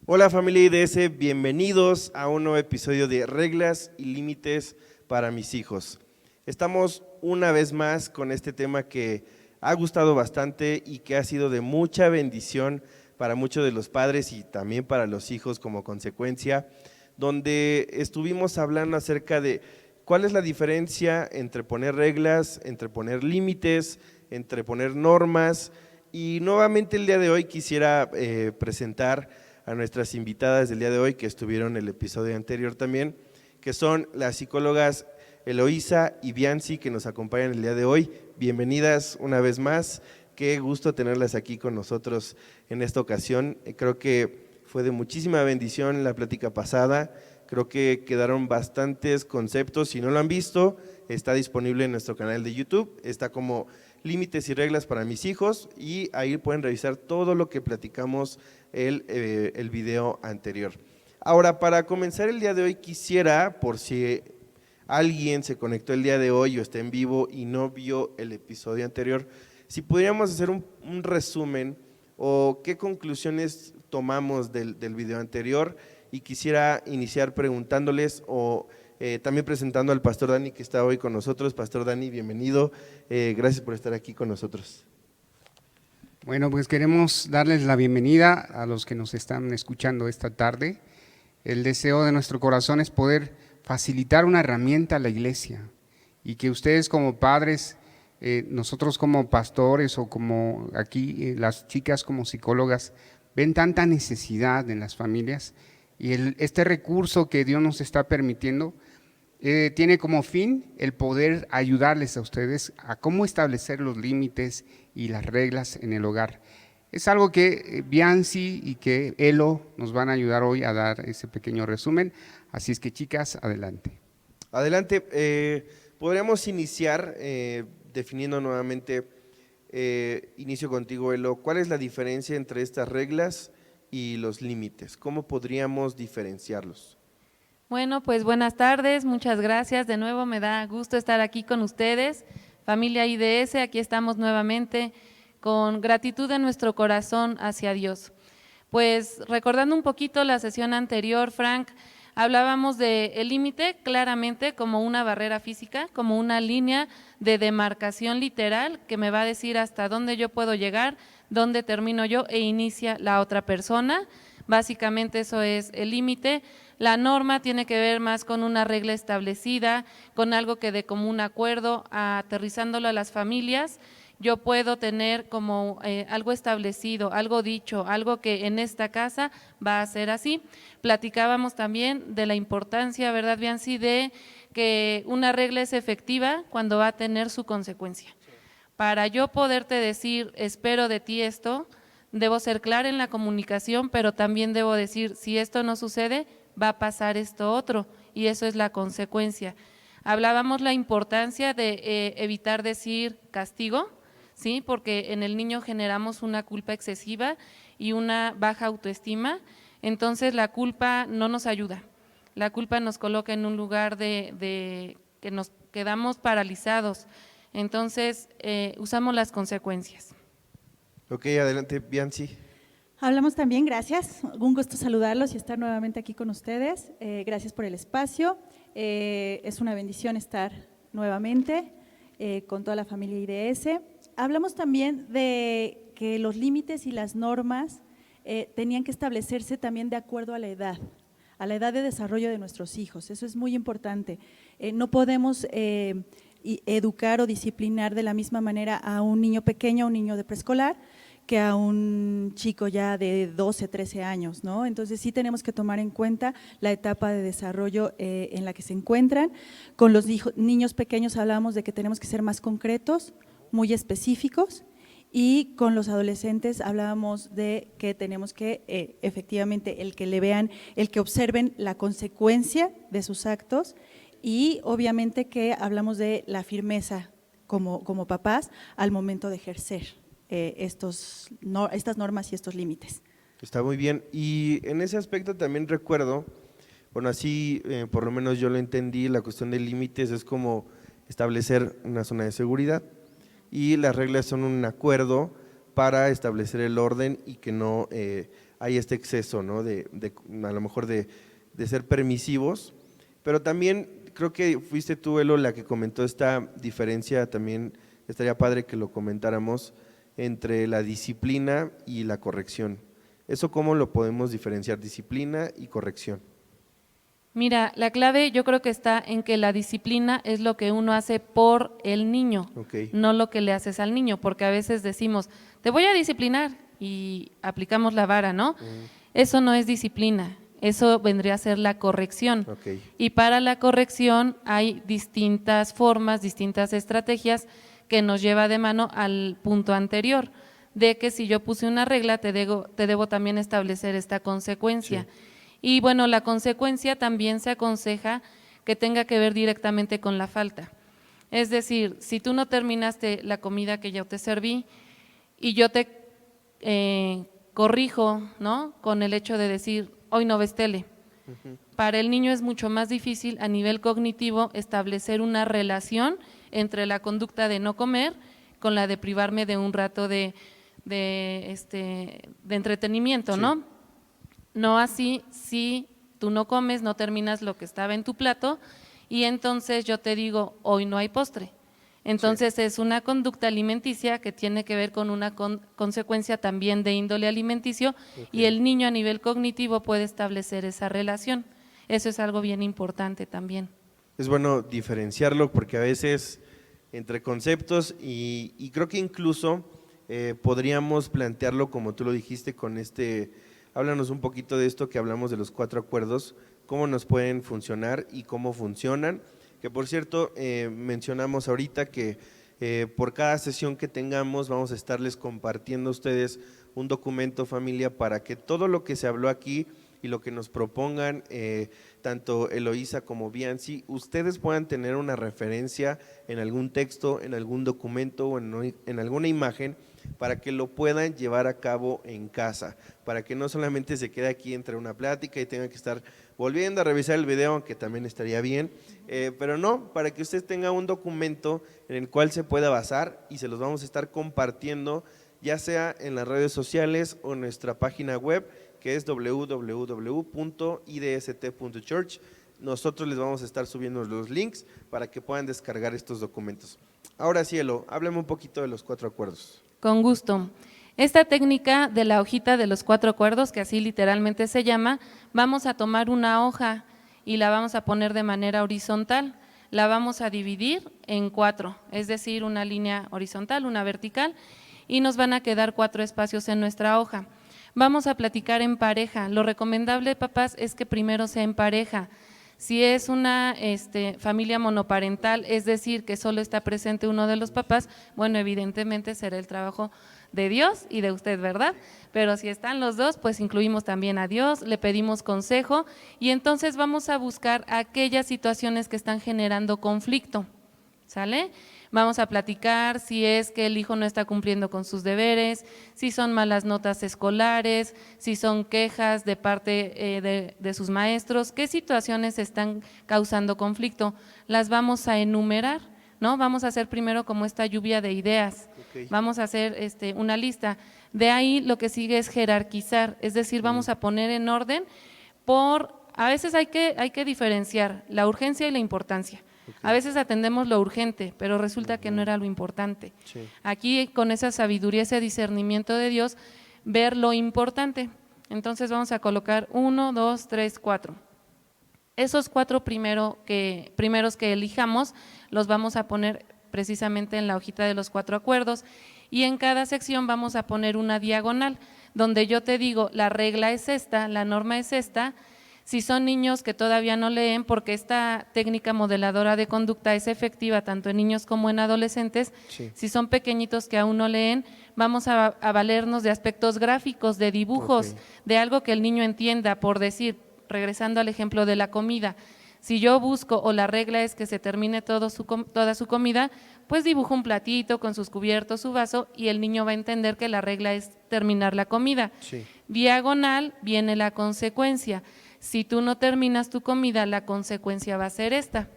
Hola familia IDS, bienvenidos a un nuevo episodio de Reglas y Límites para mis hijos. Estamos una vez más con este tema que ha gustado bastante y que ha sido de mucha bendición para muchos de los padres y también para los hijos como consecuencia, donde estuvimos hablando acerca de cuál es la diferencia entre poner reglas, entre poner límites, entre poner normas. Y nuevamente el día de hoy quisiera presentar a nuestras invitadas del día de hoy que estuvieron en el episodio anterior también, que son las psicólogas Eloísa y Biancy, que nos acompañan el día de hoy. Bienvenidas una vez más, qué gusto tenerlas aquí con nosotros en esta ocasión. Creo que fue de muchísima bendición la plática pasada, creo que quedaron bastantes conceptos. Si no lo han visto, está disponible en nuestro canal de YouTube, está como Límites y Reglas para mis hijos, y ahí pueden revisar todo lo que platicamos el video anterior. Ahora, para comenzar el día de hoy, quisiera, por si alguien se conectó el día de hoy o está en vivo y no vio el episodio anterior, si pudiéramos hacer un resumen o qué conclusiones tomamos del video anterior, y quisiera iniciar preguntándoles o también presentando al Pastor Dani, que está hoy con nosotros. Pastor Dani, bienvenido, gracias por estar aquí con nosotros. Bueno, pues queremos darles la bienvenida a los que nos están escuchando esta tarde. El deseo de nuestro corazón es poder facilitar una herramienta a la iglesia y que ustedes como padres, nosotros como pastores o como aquí las chicas como psicólogas, ven tanta necesidad en las familias y este recurso que Dios nos está permitiendo tiene como fin el poder ayudarles a ustedes a cómo establecer los límites y las reglas en el hogar. Es algo que Biancy y que Elo nos van a ayudar hoy a dar ese pequeño resumen, así es que chicas, adelante. Adelante, podríamos iniciar definiendo nuevamente, inicio contigo Elo, ¿cuál es la diferencia entre estas reglas y los límites? ¿Cómo podríamos diferenciarlos? Bueno, pues buenas tardes, muchas gracias. De nuevo me da gusto estar aquí con ustedes. Familia IDS, aquí estamos nuevamente con gratitud en nuestro corazón hacia Dios. Pues recordando un poquito la sesión anterior, Frank, hablábamos del límite claramente como una barrera física, como una línea de demarcación literal que me va a decir hasta dónde yo puedo llegar, dónde termino yo e inicia la otra persona. Básicamente eso es el límite. La norma tiene que ver más con una regla establecida, con algo que de común acuerdo, aterrizándolo a las familias. Yo puedo tener como algo establecido, algo dicho, algo que en esta casa va a ser así. Platicábamos también de la importancia, ¿verdad, Biancy?, de que una regla es efectiva cuando va a tener su consecuencia. Para yo poderte decir, espero de ti esto, debo ser clara en la comunicación, pero también debo decir, si esto no sucede, va a pasar esto otro, y eso es la consecuencia. Hablábamos la importancia de evitar decir castigo, ¿sí? Porque en el niño generamos una culpa excesiva y una baja autoestima, entonces la culpa no nos ayuda, la culpa nos coloca en un lugar de que nos quedamos paralizados, entonces usamos las consecuencias. Ok, adelante Biancy. Hablamos también, gracias, un gusto saludarlos y estar nuevamente aquí con ustedes, gracias por el espacio, es una bendición estar nuevamente con toda la familia IDS. Hablamos también de que los límites y las normas tenían que establecerse también de acuerdo a la edad de desarrollo de nuestros hijos, eso es muy importante, no podemos educar o disciplinar de la misma manera a un niño pequeño, a un niño de preescolar, que a un chico ya de 12, 13 años, ¿no? Entonces sí tenemos que tomar en cuenta la etapa de desarrollo en la que se encuentran. Con los niños pequeños hablamos de que tenemos que ser más concretos, muy específicos, y con los adolescentes hablábamos de que tenemos que efectivamente el que le vean, el que observen la consecuencia de sus actos, y obviamente que hablamos de la firmeza como papás al momento de ejercer estas normas y estos límites. Está muy bien, y en ese aspecto también recuerdo, bueno, así por lo menos yo lo entendí, la cuestión de límites es como establecer una zona de seguridad, y las reglas son un acuerdo para establecer el orden y que no hay este exceso, ¿no? A lo mejor de ser permisivos, pero también creo que fuiste tú, Elo, la que comentó esta diferencia, también estaría padre que lo comentáramos, entre la disciplina y la corrección. ¿Eso cómo lo podemos diferenciar, disciplina y corrección? Mira, la clave yo creo que está en que la disciplina es lo que uno hace por el niño, Okay. no lo que le haces al niño, porque a veces decimos, te voy a disciplinar y aplicamos la vara, ¿no? Eso no es disciplina, eso vendría a ser la corrección. Okay. Y para la corrección hay distintas formas, distintas estrategias que nos lleva de mano al punto anterior, de que si yo puse una regla, te debo también establecer esta consecuencia. Sí. Y bueno, la consecuencia también se aconseja que tenga que ver directamente con la falta. Es decir, si tú no terminaste la comida que yo te serví y yo te corrijo, ¿no? Con el hecho de decir, hoy no ves tele. Para el niño es mucho más difícil a nivel cognitivo establecer una relación entre la conducta de no comer con la de privarme de un rato de entretenimiento, Sí. ¿no? No así, si tú no comes, no terminas lo que estaba en tu plato y entonces yo te digo, hoy no hay postre. Entonces es una conducta alimenticia que tiene que ver con una consecuencia también de índole alimenticio y el niño a nivel cognitivo puede establecer esa relación. Eso es algo bien importante también. Es bueno diferenciarlo porque a veces entre conceptos y creo que incluso podríamos plantearlo como tú lo dijiste con háblanos un poquito de esto que hablamos de los 4 acuerdos, cómo nos pueden funcionar y cómo funcionan, que por cierto mencionamos ahorita que por cada sesión que tengamos vamos a estarles compartiendo a ustedes un documento familia para que todo lo que se habló aquí y lo que nos propongan tanto Eloísa como Bianci, ustedes puedan tener una referencia en algún texto, en algún documento o en alguna imagen para que lo puedan llevar a cabo en casa, para que no solamente se quede aquí entre una plática y tengan que estar volviendo a revisar el video, aunque también estaría bien, pero no, para que usted tenga un documento en el cual se pueda basar y se los vamos a estar compartiendo, ya sea en las redes sociales o en nuestra página web, que es www.idst.church. Nosotros les vamos a estar subiendo los links para que puedan descargar estos documentos. Ahora, Cielo, háblame un poquito de los 4 acuerdos. Con gusto. Esta técnica de la hojita de los 4 acuerdos, que así literalmente se llama, vamos a tomar una hoja y la vamos a poner de manera horizontal. La vamos a dividir en 4, es decir, una línea horizontal, una vertical, y nos van a quedar 4 espacios en nuestra hoja. Vamos a platicar en pareja. Lo recomendable, papás, es que primero sea en pareja. Si es una familia monoparental, es decir, que solo está presente uno de los papás, bueno, evidentemente será el trabajo de Dios y de usted, ¿verdad? Pero si están los dos, pues incluimos también a Dios, le pedimos consejo y entonces vamos a buscar aquellas situaciones que están generando conflicto, ¿sale? Vamos a platicar si es que el hijo no está cumpliendo con sus deberes, si son malas notas escolares, si son quejas de parte de sus maestros, qué situaciones están causando conflicto. Las vamos a enumerar, ¿no? Vamos a hacer primero como esta lluvia de ideas, vamos a hacer una lista. De ahí lo que sigue es jerarquizar, es decir, vamos a poner en orden a veces hay que diferenciar la urgencia y la importancia. A veces atendemos lo urgente, pero resulta que no era lo importante. Sí. Aquí con esa sabiduría, ese discernimiento de Dios, ver lo importante. Entonces vamos a colocar 1, 2, 3, 4. Esos 4 primeros que elijamos los vamos a poner precisamente en la hojita de los 4 acuerdos y en cada sección vamos a poner una diagonal donde yo te digo la regla es esta, la norma es esta. Si son niños que todavía no leen, porque esta técnica modeladora de conducta es efectiva tanto en niños como en adolescentes, Sí. si son pequeñitos que aún no leen, vamos a valernos de aspectos gráficos, de dibujos, de algo que el niño entienda, por decir, regresando al ejemplo de la comida, si yo busco o la regla es que se termine toda su comida, pues dibujo un platito con sus cubiertos, su vaso y el niño va a entender que la regla es terminar la comida. Sí. Diagonal viene la consecuencia. Si tú no terminas tu comida, la consecuencia va a ser esta.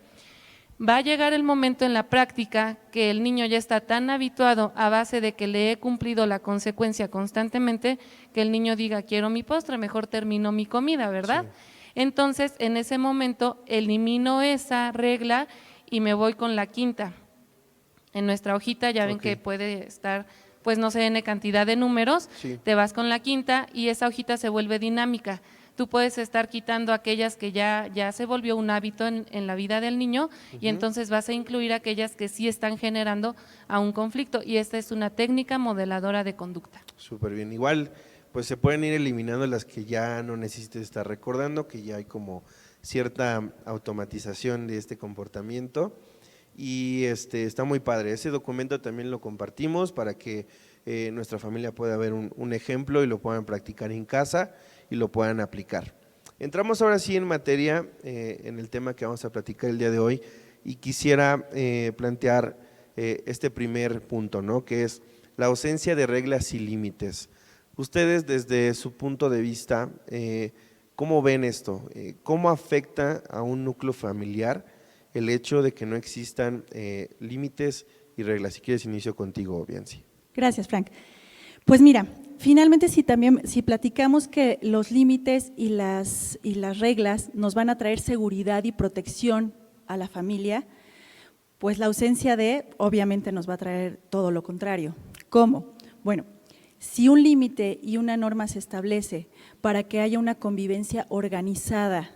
Va a llegar el momento en la práctica que el niño ya está tan habituado a base de que le he cumplido la consecuencia constantemente, que el niño diga, quiero mi postre, mejor termino mi comida, ¿verdad? Sí. Entonces, en ese momento, elimino esa regla y me voy con la quinta. En nuestra hojita ya ven Ok. que puede estar, pues no sé, N cantidad de números, Sí. te vas con la quinta y esa hojita se vuelve dinámica. Tú puedes estar quitando aquellas que ya se volvió un hábito en la vida del niño y entonces vas a incluir aquellas que sí están generando a un conflicto y esta es una técnica modeladora de conducta. Súper bien. Igual, pues se pueden ir eliminando las que ya no necesites estar recordando, que ya hay como cierta automatización de este comportamiento. Y está muy padre. Ese documento también lo compartimos para que nuestra familia pueda ver un ejemplo y lo puedan practicar en casa y lo puedan aplicar. Entramos ahora sí en materia, en el tema que vamos a platicar el día de hoy, y quisiera plantear este primer punto, ¿no? Que es la ausencia de reglas y límites. Ustedes, desde su punto de vista, ¿cómo ven esto? ¿Cómo afecta a un núcleo familiar el hecho de que no existan límites y reglas? Si quieres, inicio contigo, Bianci. Gracias, Frank. Pues mira, finalmente si platicamos que los límites y las reglas nos van a traer seguridad y protección a la familia, pues la ausencia obviamente nos va a traer todo lo contrario. ¿Cómo? Bueno, si un límite y una norma se establece para que haya una convivencia organizada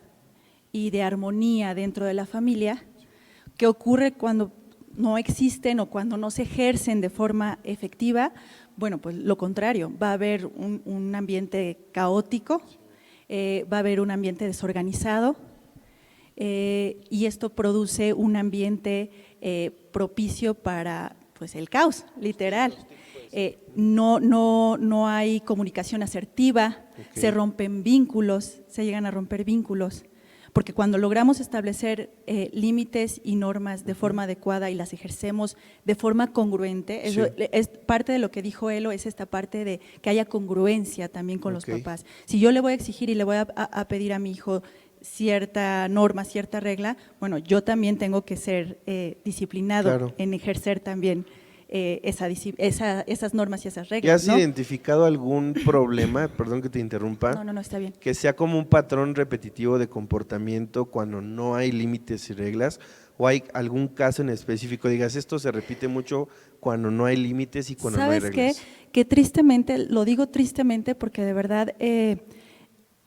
y de armonía dentro de la familia, ¿qué ocurre cuando no existen o cuando no se ejercen de forma efectiva? Bueno, pues lo contrario, va a haber un ambiente caótico, va a haber un ambiente desorganizado y esto produce un ambiente propicio para pues el caos, literal. No hay comunicación asertiva, se rompen vínculos, se llegan a romper vínculos. Porque cuando logramos establecer límites y normas de forma adecuada y las ejercemos de forma congruente, eso es parte de lo que dijo Elo, es esta parte de que haya congruencia también con los papás. Si yo le voy a exigir y le voy a pedir a mi hijo cierta norma, cierta regla, bueno, yo también tengo que ser disciplinado en ejercer también esas normas y esas reglas. ¿Ya has identificado algún problema, perdón que te interrumpa? No, está bien. Que sea como un patrón repetitivo de comportamiento cuando no hay límites y reglas, o hay algún caso en específico, digas, esto se repite mucho cuando no hay límites y cuando no hay reglas. ¿Sabes qué? Que tristemente, lo digo tristemente porque de verdad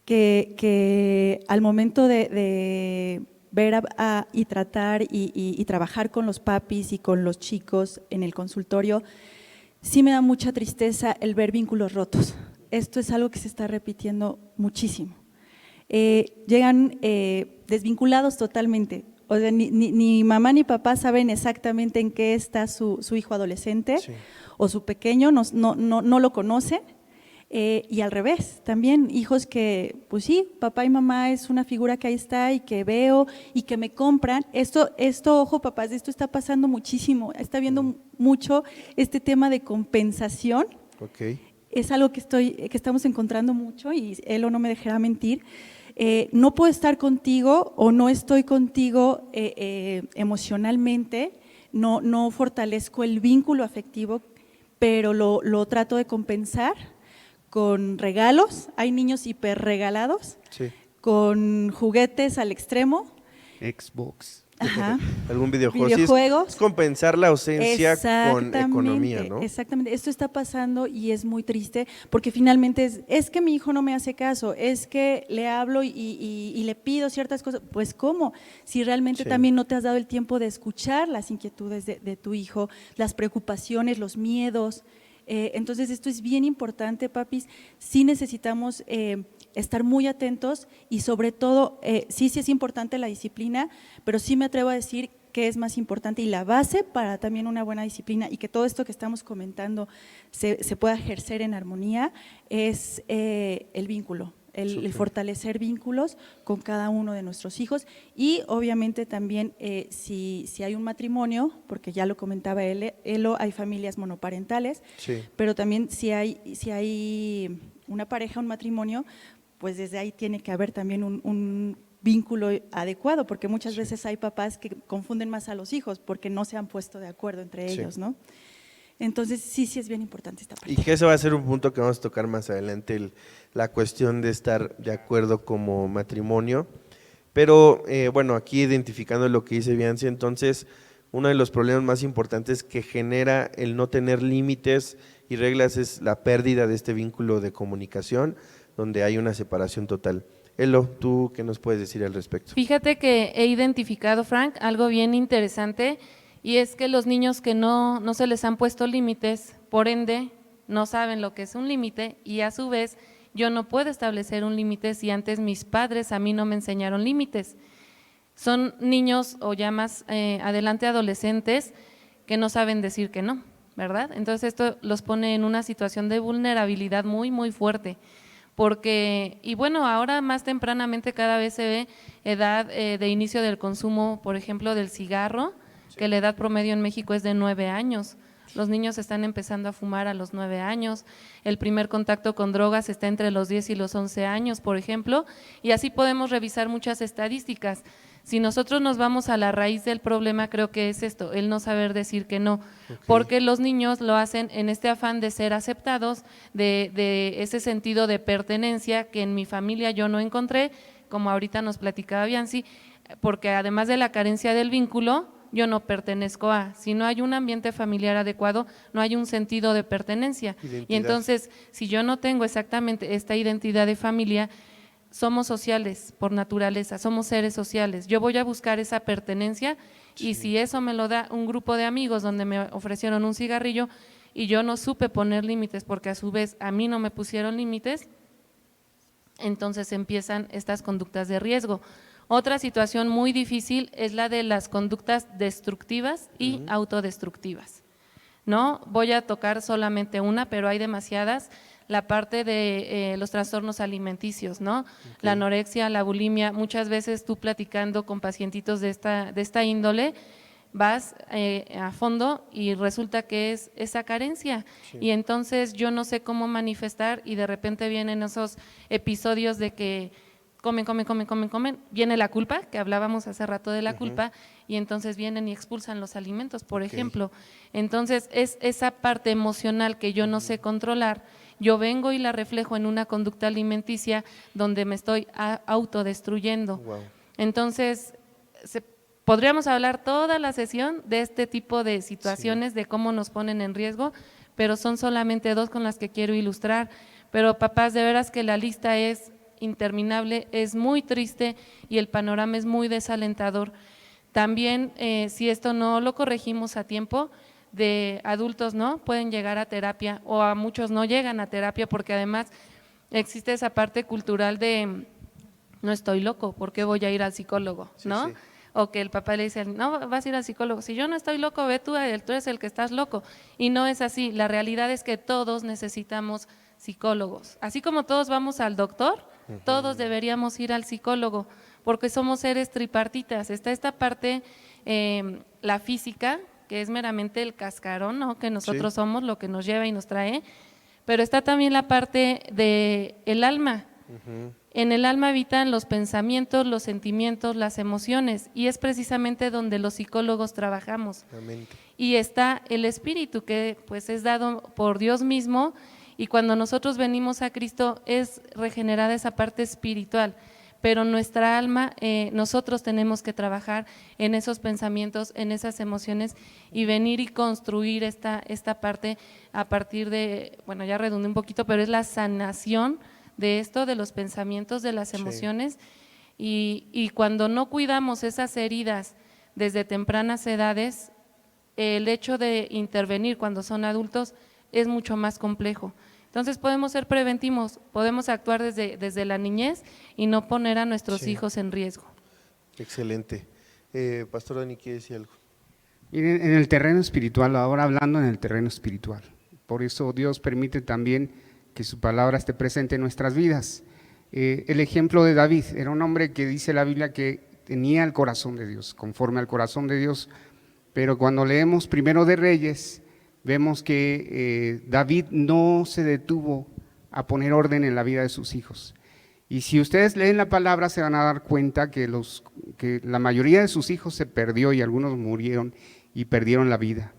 que al momento de ver y tratar y trabajar con los papis y con los chicos en el consultorio, sí me da mucha tristeza el ver vínculos rotos. Esto es algo que se está repitiendo muchísimo. Llegan desvinculados totalmente. O sea, ni mamá ni papá saben exactamente en qué está su hijo adolescente o su pequeño, no lo conocen. Y al revés, también hijos que, pues sí, papá y mamá es una figura que ahí está y que veo y que me compran. Esto, ojo papás, esto está pasando muchísimo, está viendo mucho este tema de compensación. Es algo que estamos encontrando mucho y Elo no me dejará mentir. No puedo estar contigo o no estoy contigo emocionalmente, no fortalezco el vínculo afectivo, pero lo trato de compensar con regalos, hay niños hiperregalados, con juguetes al extremo. Xbox. Ajá. Algún videojuego. Videojuegos. Es compensar la ausencia con economía, ¿no? Exactamente, esto está pasando y es muy triste porque finalmente es que mi hijo no me hace caso, es que le hablo y le pido ciertas cosas, pues ¿cómo? Si realmente también no te has dado el tiempo de escuchar las inquietudes de tu hijo, las preocupaciones, los miedos. Entonces esto es bien importante, papis, sí necesitamos estar muy atentos y sobre todo, sí es importante la disciplina, pero sí me atrevo a decir que es más importante y la base para también una buena disciplina y que todo esto que estamos comentando se pueda ejercer en armonía es el vínculo. El fortalecer vínculos con cada uno de nuestros hijos y obviamente también si hay un matrimonio, porque ya lo comentaba Elo, hay familias monoparentales, pero también si hay una pareja, un matrimonio, pues desde ahí tiene que haber también un vínculo adecuado, porque muchas veces hay papás que confunden más a los hijos porque no se han puesto de acuerdo entre Sí. ellos, ¿no? Entonces, sí es bien importante esta parte. Y que ese va a ser un punto que vamos a tocar más adelante, la cuestión de estar de acuerdo como matrimonio. Pero bueno, aquí identificando lo que dice Bianci, entonces uno de los problemas más importantes que genera el no tener límites y reglas es la pérdida de este vínculo de comunicación, donde hay una separación total. Elo, ¿tú qué nos puedes decir al respecto? Fíjate que he identificado, Frank, algo bien interesante, y es que los niños que no se les han puesto límites, por ende, no saben lo que es un límite, y a su vez, yo no puedo establecer un límite si antes mis padres a mí no me enseñaron límites. Son niños o ya más adelante adolescentes que no saben decir que no, ¿verdad? Entonces esto los pone en una situación de vulnerabilidad muy, muy fuerte. Porque, y bueno, ahora más tempranamente cada vez se ve edad de inicio del consumo, por ejemplo, del cigarro, que la edad promedio en México es de 9 años. Los niños están empezando a fumar a los 9 años, el primer contacto con drogas está entre los 10 y los 11 años, por ejemplo, y así podemos revisar muchas estadísticas. Si nosotros nos vamos a la raíz del problema, creo que es esto, el no saber decir que no, porque los niños lo hacen en este afán de ser aceptados, de ese sentido de pertenencia que en mi familia yo no encontré, como ahorita nos platicaba Bianci, porque además de la carencia del vínculo, yo no pertenezco a, si no hay un ambiente familiar adecuado, no hay un sentido de pertenencia. Identidad. Y entonces, si yo no tengo exactamente esta identidad de familia, somos sociales por naturaleza, somos seres sociales. Yo voy a buscar esa pertenencia y si eso me lo da un grupo de amigos donde me ofrecieron un cigarrillo y yo no supe poner límites porque a su vez a mí no me pusieron límites, entonces empiezan estas conductas de riesgo. Otra situación muy difícil es la de las conductas destructivas y autodestructivas, ¿no? Voy a tocar solamente una, pero hay demasiadas. La parte de los trastornos alimenticios, ¿no? La anorexia, la bulimia, muchas veces tú platicando con pacientitos de esta índole, vas a fondo y resulta que es esa carencia y entonces yo no sé cómo manifestar y de repente vienen esos episodios de que comen, viene la culpa, que hablábamos hace rato de la culpa, y entonces vienen y expulsan los alimentos, por ejemplo. Entonces, es esa parte emocional que yo no sé controlar, yo vengo y la reflejo en una conducta alimenticia donde me estoy autodestruyendo. Wow. Entonces, podríamos hablar toda la sesión de este tipo de situaciones, de cómo nos ponen en riesgo, pero son solamente dos con las que quiero ilustrar. Pero papás, de veras que la lista es interminable, es muy triste y el panorama es muy desalentador. También, si esto no lo corregimos a tiempo, de adultos no pueden llegar a terapia o a muchos no llegan a terapia porque además existe esa parte cultural de no estoy loco, ¿por qué voy a ir al psicólogo? ¿No? Sí. O que el papá le dice, no, vas a ir al psicólogo, si yo no estoy loco, ve tú eres el que estás loco. Y no es así, la realidad es que todos necesitamos psicólogos. Así como todos vamos al doctor, todos deberíamos ir al psicólogo, porque somos seres tripartitas. Está esta parte, la física, que es meramente el cascarón, ¿no? Que nosotros somos, lo que nos lleva y nos trae, pero está también la parte del alma. En el alma habitan los pensamientos, los sentimientos, las emociones, y es precisamente donde los psicólogos trabajamos. Y está el espíritu, que pues es dado por Dios mismo, y cuando nosotros venimos a Cristo es regenerada esa parte espiritual, pero nuestra alma, nosotros tenemos que trabajar en esos pensamientos, en esas emociones y venir y construir esta parte a partir de, bueno, ya redundé un poquito, pero es la sanación de esto, de los pensamientos, de las emociones, y cuando no cuidamos esas heridas desde tempranas edades, el hecho de intervenir cuando son adultos es mucho más complejo. Entonces podemos ser preventivos, podemos actuar desde la niñez y no poner a nuestros hijos en riesgo. Excelente. Pastor Dani, ¿quiere decir algo? Miren, en el terreno espiritual, ahora hablando en el terreno espiritual, por eso Dios permite también que su palabra esté presente en nuestras vidas. El ejemplo de David, era un hombre que dice la Biblia que tenía el corazón de Dios, conforme al corazón de Dios, pero cuando leemos Primero de Reyes, vemos que David no se detuvo a poner orden en la vida de sus hijos. Y si ustedes leen la palabra se van a dar cuenta que la mayoría de sus hijos se perdió y algunos murieron y perdieron la vida.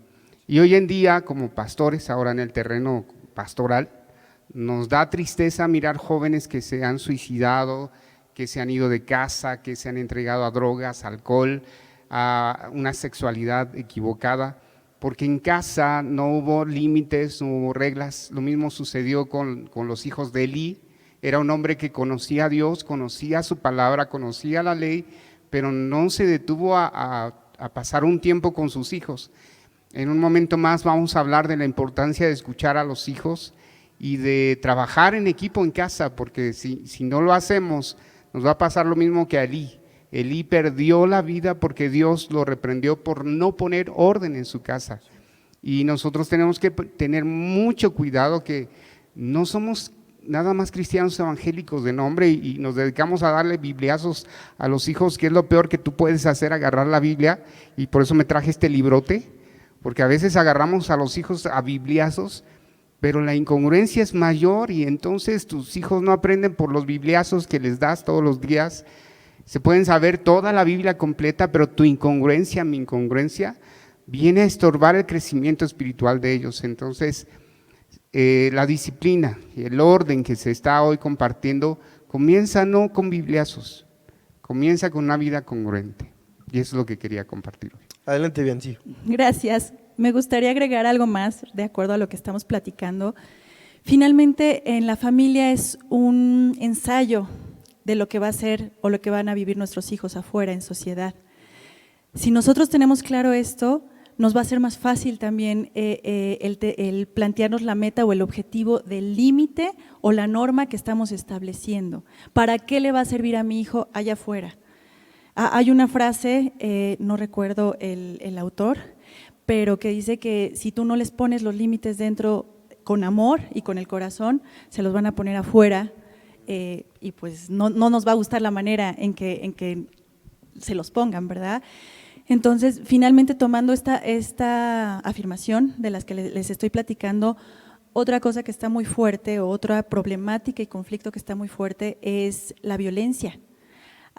Y hoy en día, como pastores, ahora en el terreno pastoral, nos da tristeza mirar jóvenes que se han suicidado, que se han ido de casa, que se han entregado a drogas, alcohol, a una sexualidad equivocada, porque en casa no hubo límites, no hubo reglas. Lo mismo sucedió con los hijos de Elí. Era un hombre que conocía a Dios, conocía su palabra, conocía la ley, pero no se detuvo a pasar un tiempo con sus hijos. En un momento más vamos a hablar de la importancia de escuchar a los hijos y de trabajar en equipo en casa, porque si no lo hacemos, nos va a pasar lo mismo que a Elí. Elí perdió la vida porque Dios lo reprendió por no poner orden en su casa. Y nosotros tenemos que tener mucho cuidado, que no somos nada más cristianos evangélicos de nombre y nos dedicamos a darle bibliazos a los hijos, que es lo peor que tú puedes hacer, agarrar la Biblia, y por eso me traje este librote, porque a veces agarramos a los hijos a bibliazos, pero la incongruencia es mayor y entonces tus hijos no aprenden por los bibliazos que les das todos los días. Se pueden saber toda la Biblia completa, pero tu incongruencia, mi incongruencia, viene a estorbar el crecimiento espiritual de ellos. Entonces, la disciplina y el orden que se está hoy compartiendo comienza no con bibliazos, comienza con una vida congruente. Y eso es lo que quería compartir hoy. Adelante, Bianci. Gracias. Me gustaría agregar algo más de acuerdo a lo que estamos platicando. Finalmente, en la familia es un ensayo de lo que va a ser o lo que van a vivir nuestros hijos afuera en sociedad. Si nosotros tenemos claro esto, nos va a ser más fácil también el plantearnos la meta o el objetivo del límite o la norma que estamos estableciendo. ¿Para qué le va a servir a mi hijo allá afuera? Hay una frase, no recuerdo el autor, pero que dice que si tú no les pones los límites dentro con amor y con el corazón, se los van a poner afuera y pues no nos va a gustar la manera en que se los pongan, ¿verdad? Entonces, finalmente tomando esta afirmación de las que les estoy platicando, otra cosa que está muy fuerte o otra problemática y conflicto que está muy fuerte es la violencia.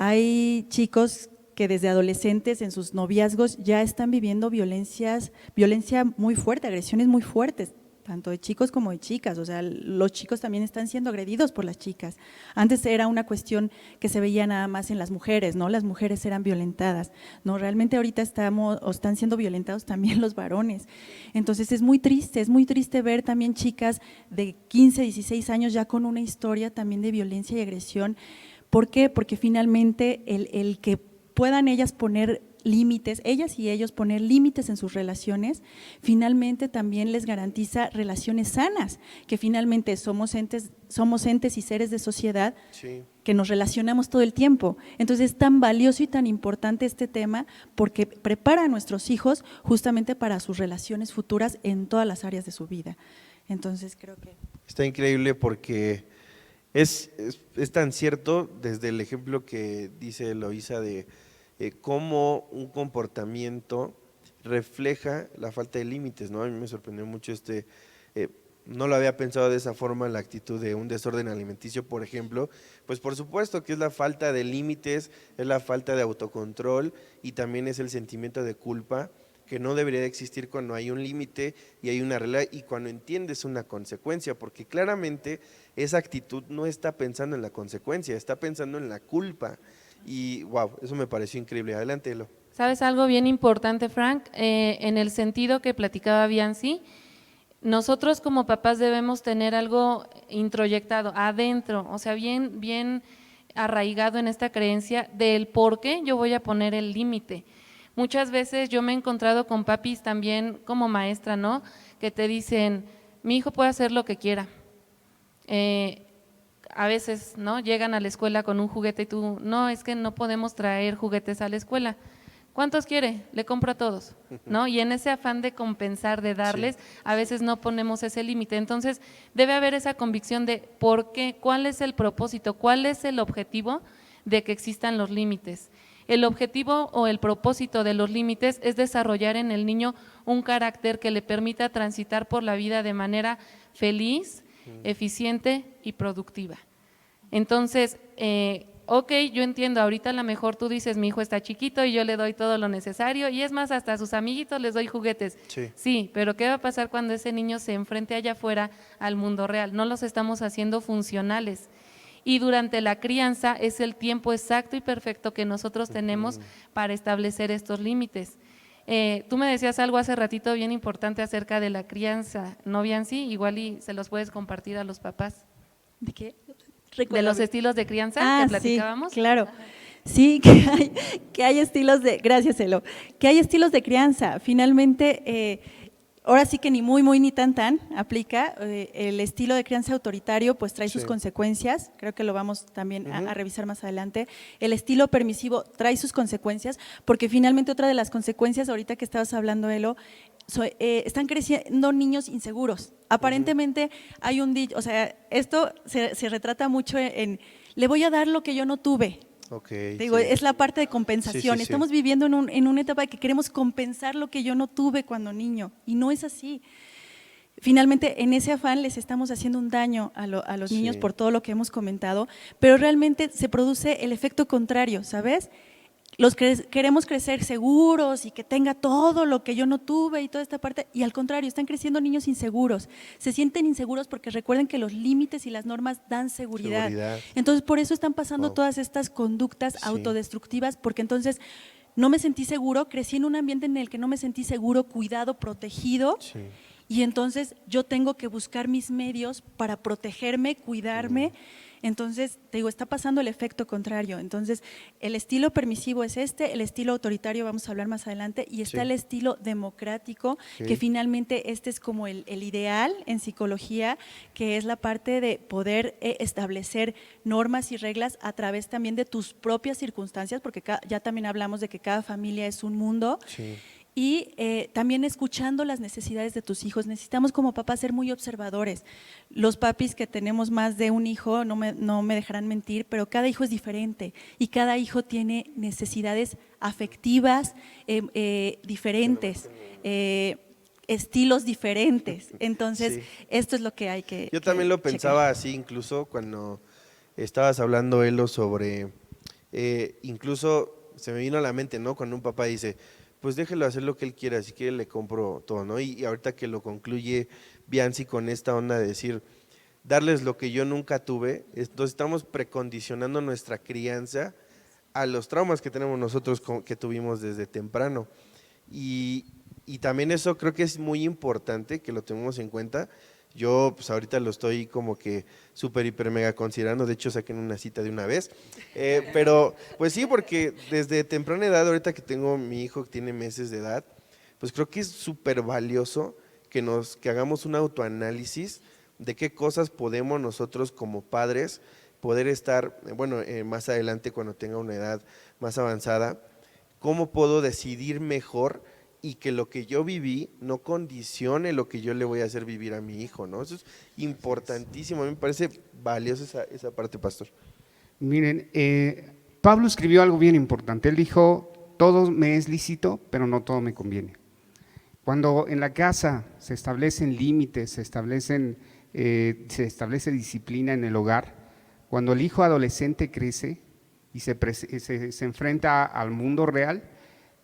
Hay chicos que desde adolescentes en sus noviazgos ya están viviendo violencia muy fuerte, agresiones muy fuertes, tanto de chicos como de chicas, o sea, los chicos también están siendo agredidos por las chicas. Antes era una cuestión que se veía nada más en las mujeres, ¿no? Las mujeres eran violentadas, ¿no? Realmente ahorita están siendo violentados también los varones. Entonces es muy triste ver también chicas de 15, 16 años ya con una historia también de violencia y agresión. ¿Por qué? Porque finalmente el que puedan ellas poner límites, ellas y ellos poner límites en sus relaciones, finalmente también les garantiza relaciones sanas, que finalmente somos entes y seres de sociedad Sí. que nos relacionamos todo el tiempo. Entonces es tan valioso y tan importante este tema porque prepara a nuestros hijos justamente para sus relaciones futuras en todas las áreas de su vida. Entonces creo que… Está increíble porque es tan cierto desde el ejemplo que dice Eloísa de cómo un comportamiento refleja la falta de límites, ¿no? A mí me sorprendió mucho no lo había pensado de esa forma, la actitud de un desorden alimenticio, por ejemplo, pues por supuesto que es la falta de límites, es la falta de autocontrol y también es el sentimiento de culpa que no debería de existir cuando hay un límite y hay una regla y cuando entiendes una consecuencia, porque claramente esa actitud no está pensando en la consecuencia, está pensando en la culpa. Y wow, eso me pareció increíble. Adelante, Elo. ¿Sabes algo bien importante, Frank? En el sentido que platicaba Bianci, nosotros como papás debemos tener algo introyectado adentro, o sea, bien arraigado en esta creencia del por qué yo voy a poner el límite. Muchas veces yo me he encontrado con papis también como maestra, ¿no? Que te dicen, mi hijo puede hacer lo que quiera. A veces, ¿no? Llegan a la escuela con un juguete y tú, no, es que no podemos traer juguetes a la escuela. ¿Cuántos quiere? Le compro a todos, ¿no? Y en ese afán de compensar, de darles, sí, a veces no ponemos ese límite. Entonces, debe haber esa convicción de por qué, cuál es el propósito, cuál es el objetivo de que existan los límites. El objetivo o el propósito de los límites es desarrollar en el niño un carácter que le permita transitar por la vida de manera feliz, eficiente y productiva. Entonces, ok, yo entiendo, ahorita a lo mejor tú dices, mi hijo está chiquito y yo le doy todo lo necesario, y es más, hasta a sus amiguitos les doy juguetes. Sí, pero ¿qué va a pasar cuando ese niño se enfrente allá afuera al mundo real? No los estamos haciendo funcionales. Y durante la crianza es el tiempo exacto y perfecto que nosotros tenemos para establecer estos límites. Tú me decías algo hace ratito bien importante acerca de la crianza, ¿no, Bianci? Igual y se los puedes compartir a los papás. ¿De qué? De los estilos de crianza que platicábamos. Sí, claro. Sí, que hay estilos de, gracias Elo, que hay estilos de crianza. Finalmente, ahora sí que ni muy, muy, ni tan, aplica. El estilo de crianza autoritario pues trae sus consecuencias, creo que lo vamos también a revisar más adelante. El estilo permisivo trae sus consecuencias, porque finalmente otra de las consecuencias, ahorita que estabas hablando, Elo, están creciendo niños inseguros. Aparentemente hay un dicho, o sea, esto se retrata mucho en le voy a dar lo que yo no tuve. Digo, es la parte de compensación. Estamos viviendo en una etapa de que queremos compensar lo que yo no tuve cuando niño, y no es así. Finalmente, en ese afán les estamos haciendo un daño a los niños por todo lo que hemos comentado, pero realmente se produce el efecto contrario, ¿sabes? Queremos crecer seguros y que tenga todo lo que yo no tuve y toda esta parte, y al contrario, están creciendo niños inseguros, se sienten inseguros porque recuerden que los límites y las normas dan seguridad. Entonces, por eso están pasando todas estas conductas autodestructivas, porque entonces no me sentí seguro, crecí en un ambiente en el que no me sentí seguro, cuidado, protegido, y entonces yo tengo que buscar mis medios para protegerme, cuidarme. Entonces, te digo, está pasando el efecto contrario. Entonces, el estilo permisivo es el estilo autoritario vamos a hablar más adelante, y está el estilo democrático, que finalmente este es como el ideal en psicología, que es la parte de poder establecer normas y reglas a través también de tus propias circunstancias, porque ya también hablamos de que cada familia es un mundo. Y también escuchando las necesidades de tus hijos. Necesitamos como papás ser muy observadores. Los papis que tenemos más de un hijo, no me dejarán mentir, pero cada hijo es diferente y cada hijo tiene necesidades afectivas diferentes, estilos diferentes. Entonces, esto es lo que hay que Yo también lo pensaba así, incluso cuando estabas hablando, Elo, sobre, incluso se me vino a la mente, ¿no? Cuando un papá dice, pues déjelo hacer lo que él quiera, si quiere le compro todo, ¿no? Y ahorita que lo concluye Bianci con esta onda de decir, darles lo que yo nunca tuve, entonces estamos precondicionando nuestra crianza a los traumas que tenemos nosotros que tuvimos desde temprano. Y también eso creo que es muy importante que lo tengamos en cuenta. Yo pues ahorita lo estoy como que súper, hiper, mega considerando, de hecho saquen una cita de una vez, pero pues sí, porque desde temprana edad, ahorita que tengo mi hijo que tiene meses de edad, pues creo que es súper valioso que hagamos un autoanálisis de qué cosas podemos nosotros como padres poder estar, bueno, más adelante cuando tenga una edad más avanzada, cómo puedo decidir mejor y que lo que yo viví no condicione lo que yo le voy a hacer vivir a mi hijo, ¿no? Eso es importantísimo, a mí me parece valiosa esa parte, pastor. Miren, Pablo escribió algo bien importante, él dijo, todo me es lícito, pero no todo me conviene. Cuando en la casa se establecen límites, se establece disciplina en el hogar, cuando el hijo adolescente crece y se enfrenta al mundo real,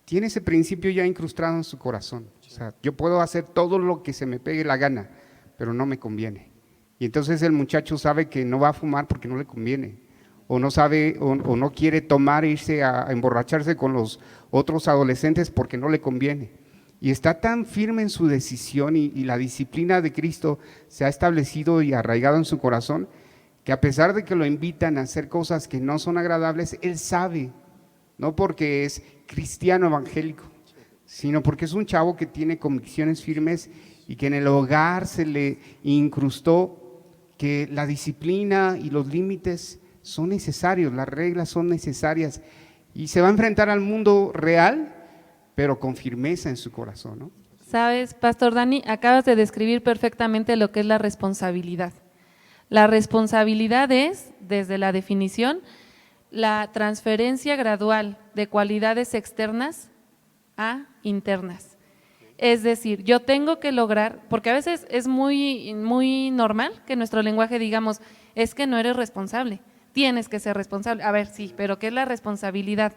tiene ese principio ya incrustado en su corazón. O sea, yo puedo hacer todo lo que se me pegue la gana, pero no me conviene. Y entonces el muchacho sabe que no va a fumar porque no le conviene, o no sabe, o no quiere tomar, irse a emborracharse con los otros adolescentes porque no le conviene. Y está tan firme en su decisión y la disciplina de Cristo se ha establecido y arraigado en su corazón, que a pesar de que lo invitan a hacer cosas que no son agradables, él sabe, no porque es cristiano evangélico, sino porque es un chavo que tiene convicciones firmes y que en el hogar se le incrustó que la disciplina y los límites son necesarios, las reglas son necesarias, y se va a enfrentar al mundo real, pero con firmeza en su corazón, ¿no? Sabes, Pastor Dani, acabas de describir perfectamente lo que es la responsabilidad. La responsabilidad es, desde la definición, la transferencia gradual de cualidades externas a internas. Es decir, yo tengo que lograr, porque a veces es muy normal que en nuestro lenguaje digamos, es que no eres responsable, tienes que ser responsable. A ver, sí, pero ¿qué es la responsabilidad?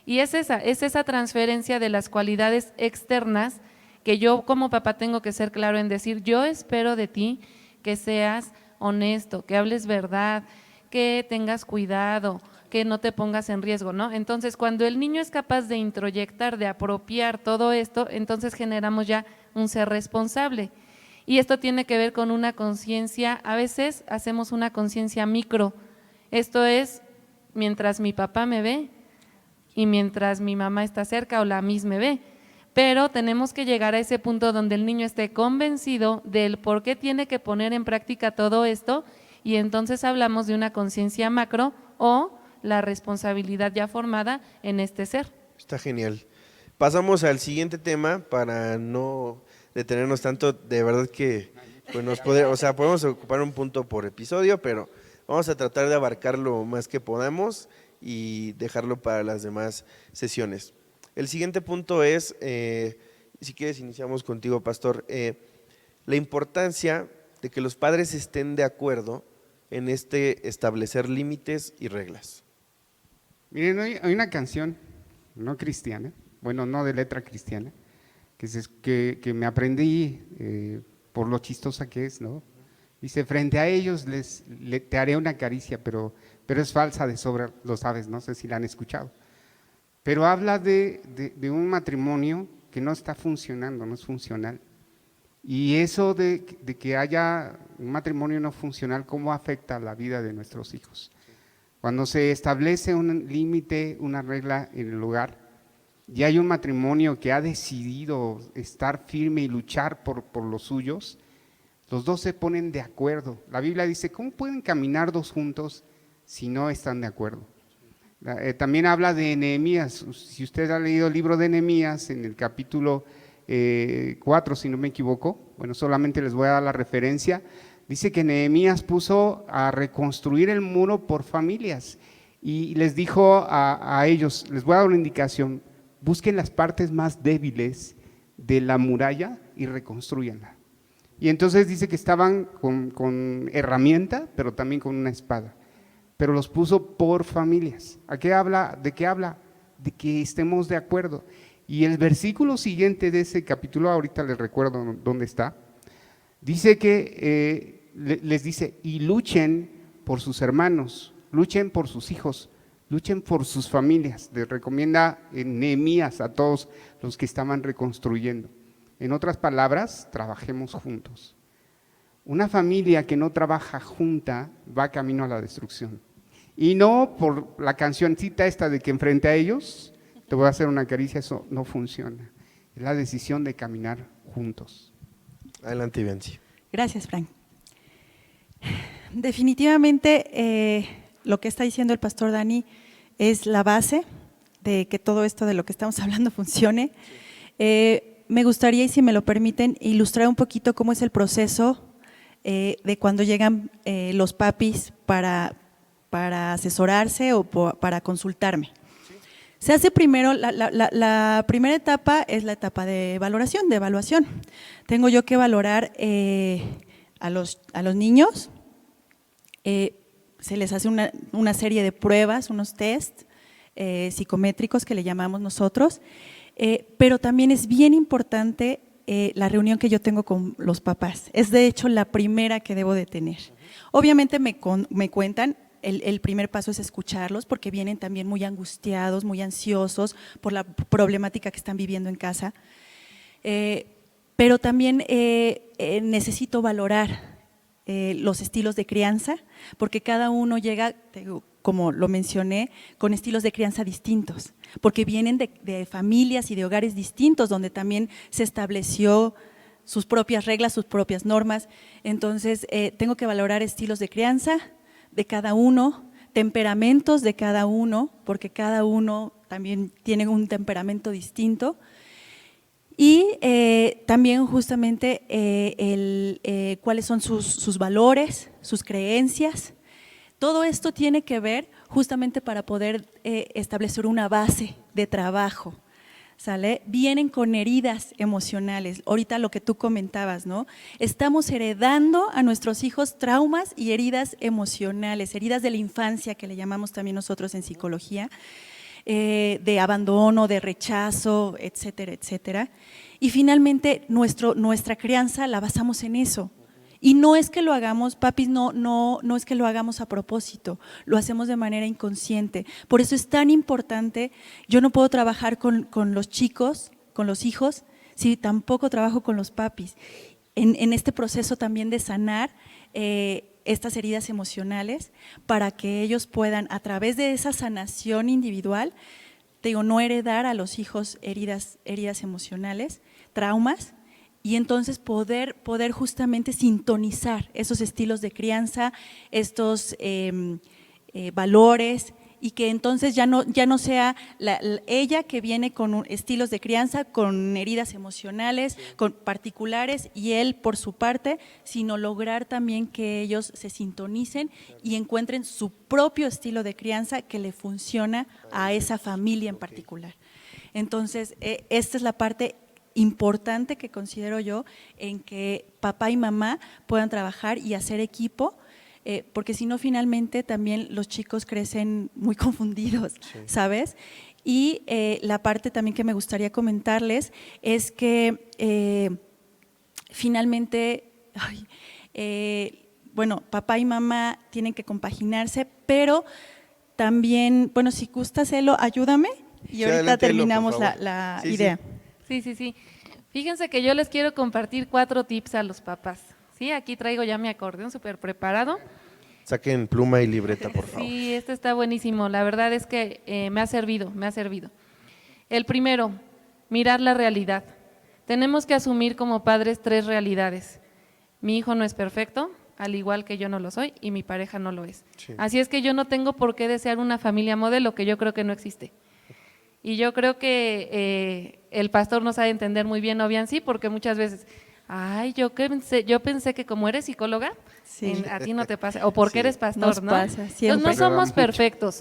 Y es esa transferencia de las cualidades externas que yo como papá tengo que ser claro en decir, yo espero de ti que seas honesto, que hables verdad, que tengas cuidado, que no te pongas en riesgo, ¿no? Entonces, cuando el niño es capaz de introyectar, de apropiar todo esto, entonces generamos ya un ser responsable. Y esto tiene que ver con una conciencia, a veces hacemos una conciencia micro, esto es, mientras mi papá me ve y mientras mi mamá está cerca o la misma me ve, pero tenemos que llegar a ese punto donde el niño esté convencido del por qué tiene que poner en práctica todo esto y entonces hablamos de una conciencia macro o la responsabilidad ya formada en este ser. Está genial. Pasamos al siguiente tema para no detenernos tanto, de verdad que pues podemos ocupar un punto por episodio, pero vamos a tratar de abarcar lo más que podamos y dejarlo para las demás sesiones. El siguiente punto es, si quieres iniciamos contigo, pastor, la importancia de que los padres estén de acuerdo en establecer límites y reglas. Miren, hay una canción no cristiana, bueno, no de letra cristiana, que me aprendí por lo chistosa que es, ¿no? Dice, frente a ellos te haré una caricia, pero es falsa de sobra, lo sabes, no sé si la han escuchado. Pero habla de un matrimonio que no está funcionando, no es funcional. Y eso de que haya un matrimonio no funcional, ¿cómo afecta la vida de nuestros hijos? Cuando se establece un límite, una regla en el hogar, y hay un matrimonio que ha decidido estar firme y luchar por los suyos, los dos se ponen de acuerdo. La Biblia dice, ¿cómo pueden caminar dos juntos si no están de acuerdo? También habla de Nehemías. Si usted ha leído el libro de Nehemías, en el capítulo 4, si no me equivoco, bueno, solamente les voy a dar la referencia, dice que Nehemías puso a reconstruir el muro por familias y les dijo a ellos, les voy a dar una indicación, busquen las partes más débiles de la muralla y reconstruyanla. Y entonces dice que estaban con herramienta, pero también con una espada, pero los puso por familias. ¿A qué habla? ¿De qué habla? De que estemos de acuerdo. Y el versículo siguiente de ese capítulo, ahorita les recuerdo dónde está, dice que les dice, y luchen por sus hermanos, luchen por sus hijos, luchen por sus familias. Les recomienda Nehemías a todos los que estaban reconstruyendo. En otras palabras, trabajemos juntos. Una familia que no trabaja junta va camino a la destrucción. Y no por la cancioncita esta de que enfrente a ellos te voy a hacer una caricia, eso no funciona. Es la decisión de caminar juntos. Adelante, Vianci. Gracias, Frank. Definitivamente lo que está diciendo el pastor Dani es la base de que todo esto de lo que estamos hablando funcione. Me gustaría, y si me lo permiten, ilustrar un poquito cómo es el proceso de cuando llegan los papis para asesorarse o para consultarme. Se hace primero, la primera etapa es la etapa de valoración, de evaluación. Tengo yo que valorar a los niños, se les hace una serie de pruebas, unos test psicométricos que le llamamos nosotros, pero también es bien importante la reunión que yo tengo con los papás. Es de hecho la primera que debo de tener. Obviamente me cuentan. El primer paso es escucharlos porque vienen también muy angustiados, muy ansiosos por la problemática que están viviendo en casa. Pero también necesito valorar los estilos de crianza porque cada uno llega, como lo mencioné, con estilos de crianza distintos, porque vienen de familias y de hogares distintos donde también se estableció sus propias reglas, sus propias normas. Entonces, tengo que valorar estilos de crianza de cada uno, temperamentos de cada uno, porque cada uno también tiene un temperamento distinto, y también justamente cuáles son sus valores, sus creencias. Todo esto tiene que ver justamente para poder establecer una base de trabajo, ¿sale? Vienen con heridas emocionales, ahorita lo que tú comentabas, ¿no? Estamos heredando a nuestros hijos traumas y heridas emocionales, heridas de la infancia que le llamamos también nosotros en psicología, de abandono, de rechazo, etcétera, etcétera. Y finalmente nuestra crianza la basamos en eso. Y no es que lo hagamos, papis, no es que lo hagamos a propósito, lo hacemos de manera inconsciente. Por eso es tan importante, yo no puedo trabajar con los chicos, con los hijos, si tampoco trabajo con los papis. En este proceso también de sanar estas heridas emocionales para que ellos puedan, a través de esa sanación individual, te digo, no heredar a los hijos heridas emocionales, traumas, y entonces poder justamente sintonizar esos estilos de crianza, estos valores, y que entonces ya no sea ella que viene con estilos de crianza, con heridas emocionales, con particulares, y él por su parte, sino lograr también que ellos se sintonicen y encuentren su propio estilo de crianza que le funciona a esa familia en particular. Entonces, esta es la parte importante que considero yo en que papá y mamá puedan trabajar y hacer equipo, porque si no finalmente también los chicos crecen muy confundidos, sí, ¿sabes? Y la parte también que me gustaría comentarles es que finalmente, bueno, papá y mamá tienen que compaginarse, pero también, bueno, si gustas, Elo, ayúdame y sí, ahorita terminamos la idea. Sí. Fíjense que yo les quiero compartir 4 tips a los papás. Sí, aquí traigo ya mi acordeón súper preparado. Saquen pluma y libreta, por favor. Sí, este está buenísimo. La verdad es que me ha servido. El primero, mirar la realidad. Tenemos que asumir como padres 3 realidades. Mi hijo no es perfecto, al igual que yo no lo soy, y mi pareja no lo es. Sí. Así es que yo no tengo por qué desear una familia modelo, que yo creo que no existe. Y yo creo que el pastor nos ha de entender muy bien, o bien sí, porque muchas veces, yo pensé que como eres psicóloga, sí, a ti no te pasa, o porque sí, eres pastor, nos ¿no? Pasa, siempre. Entonces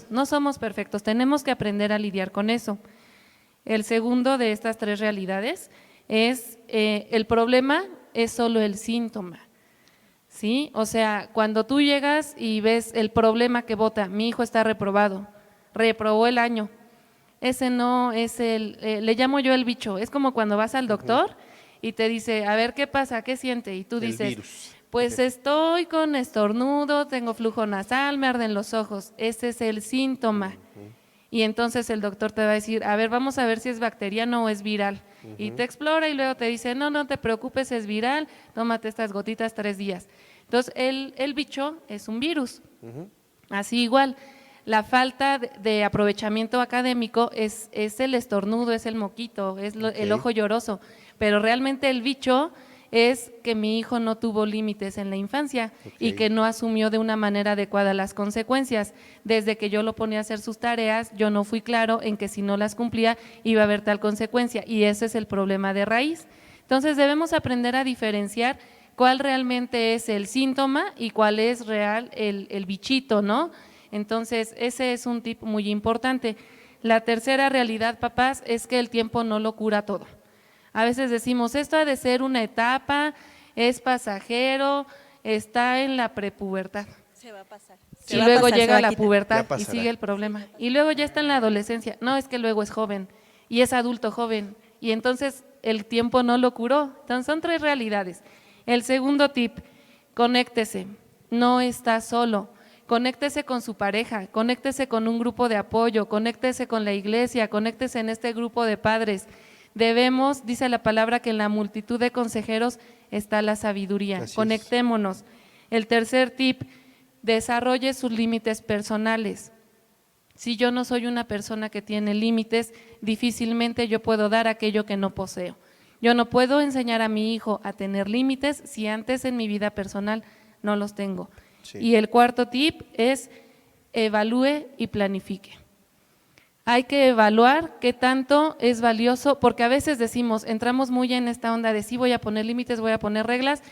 no somos perfectos, tenemos que aprender a lidiar con eso. El segundo de estas 3 realidades es, el problema es solo el síntoma, ¿sí? O sea, cuando tú llegas y ves el problema que bota, mi hijo está reprobado, reprobó el año, ese no es le llamo yo el bicho, es como cuando vas al doctor y te dice, a ver, ¿qué pasa? ¿Qué siente? Y tú dices, virus. Pues estoy con estornudo, tengo flujo nasal, me arden los ojos, ese es el síntoma. Y entonces el doctor te va a decir, a ver, vamos a ver si es bacteriano o es viral. Y te explora y luego te dice, no te preocupes, es viral, tómate estas gotitas 3 días. Entonces, el bicho es un virus. Así igual. La falta de aprovechamiento académico es el estornudo, es el moquito, es el ojo lloroso, pero realmente el bicho es que mi hijo no tuvo límites en la infancia y que no asumió de una manera adecuada las consecuencias. Desde que yo lo ponía a hacer sus tareas, yo no fui claro en que si no las cumplía iba a haber tal consecuencia, y ese es el problema de raíz. Entonces debemos aprender a diferenciar cuál realmente es el síntoma y cuál es real el bichito, ¿no? Entonces, ese es un tip muy importante. La tercera realidad, papás, es que el tiempo no lo cura todo. A veces decimos, esto ha de ser una etapa, es pasajero, está en la prepubertad. Se va a pasar. Y luego llega la pubertad y sigue el problema. Y luego ya está en la adolescencia. No, es que luego es joven y es adulto joven. Y entonces el tiempo no lo curó. Entonces, son 3 realidades. El segundo tip, conéctese, no está solo. Conéctese con su pareja, conéctese con un grupo de apoyo, conéctese con la iglesia, conéctese en este grupo de padres. Debemos, dice la palabra, que en la multitud de consejeros está la sabiduría. Conectémonos. El tercer tip, desarrolle sus límites personales. Si yo no soy una persona que tiene límites, difícilmente yo puedo dar aquello que no poseo. Yo no puedo enseñar a mi hijo a tener límites si antes en mi vida personal no los tengo. Sí. Y el cuarto tip es evalúe y planifique. Hay que evaluar qué tanto es valioso, porque a veces decimos, entramos muy en esta onda de sí voy a poner límites, voy a poner reglas,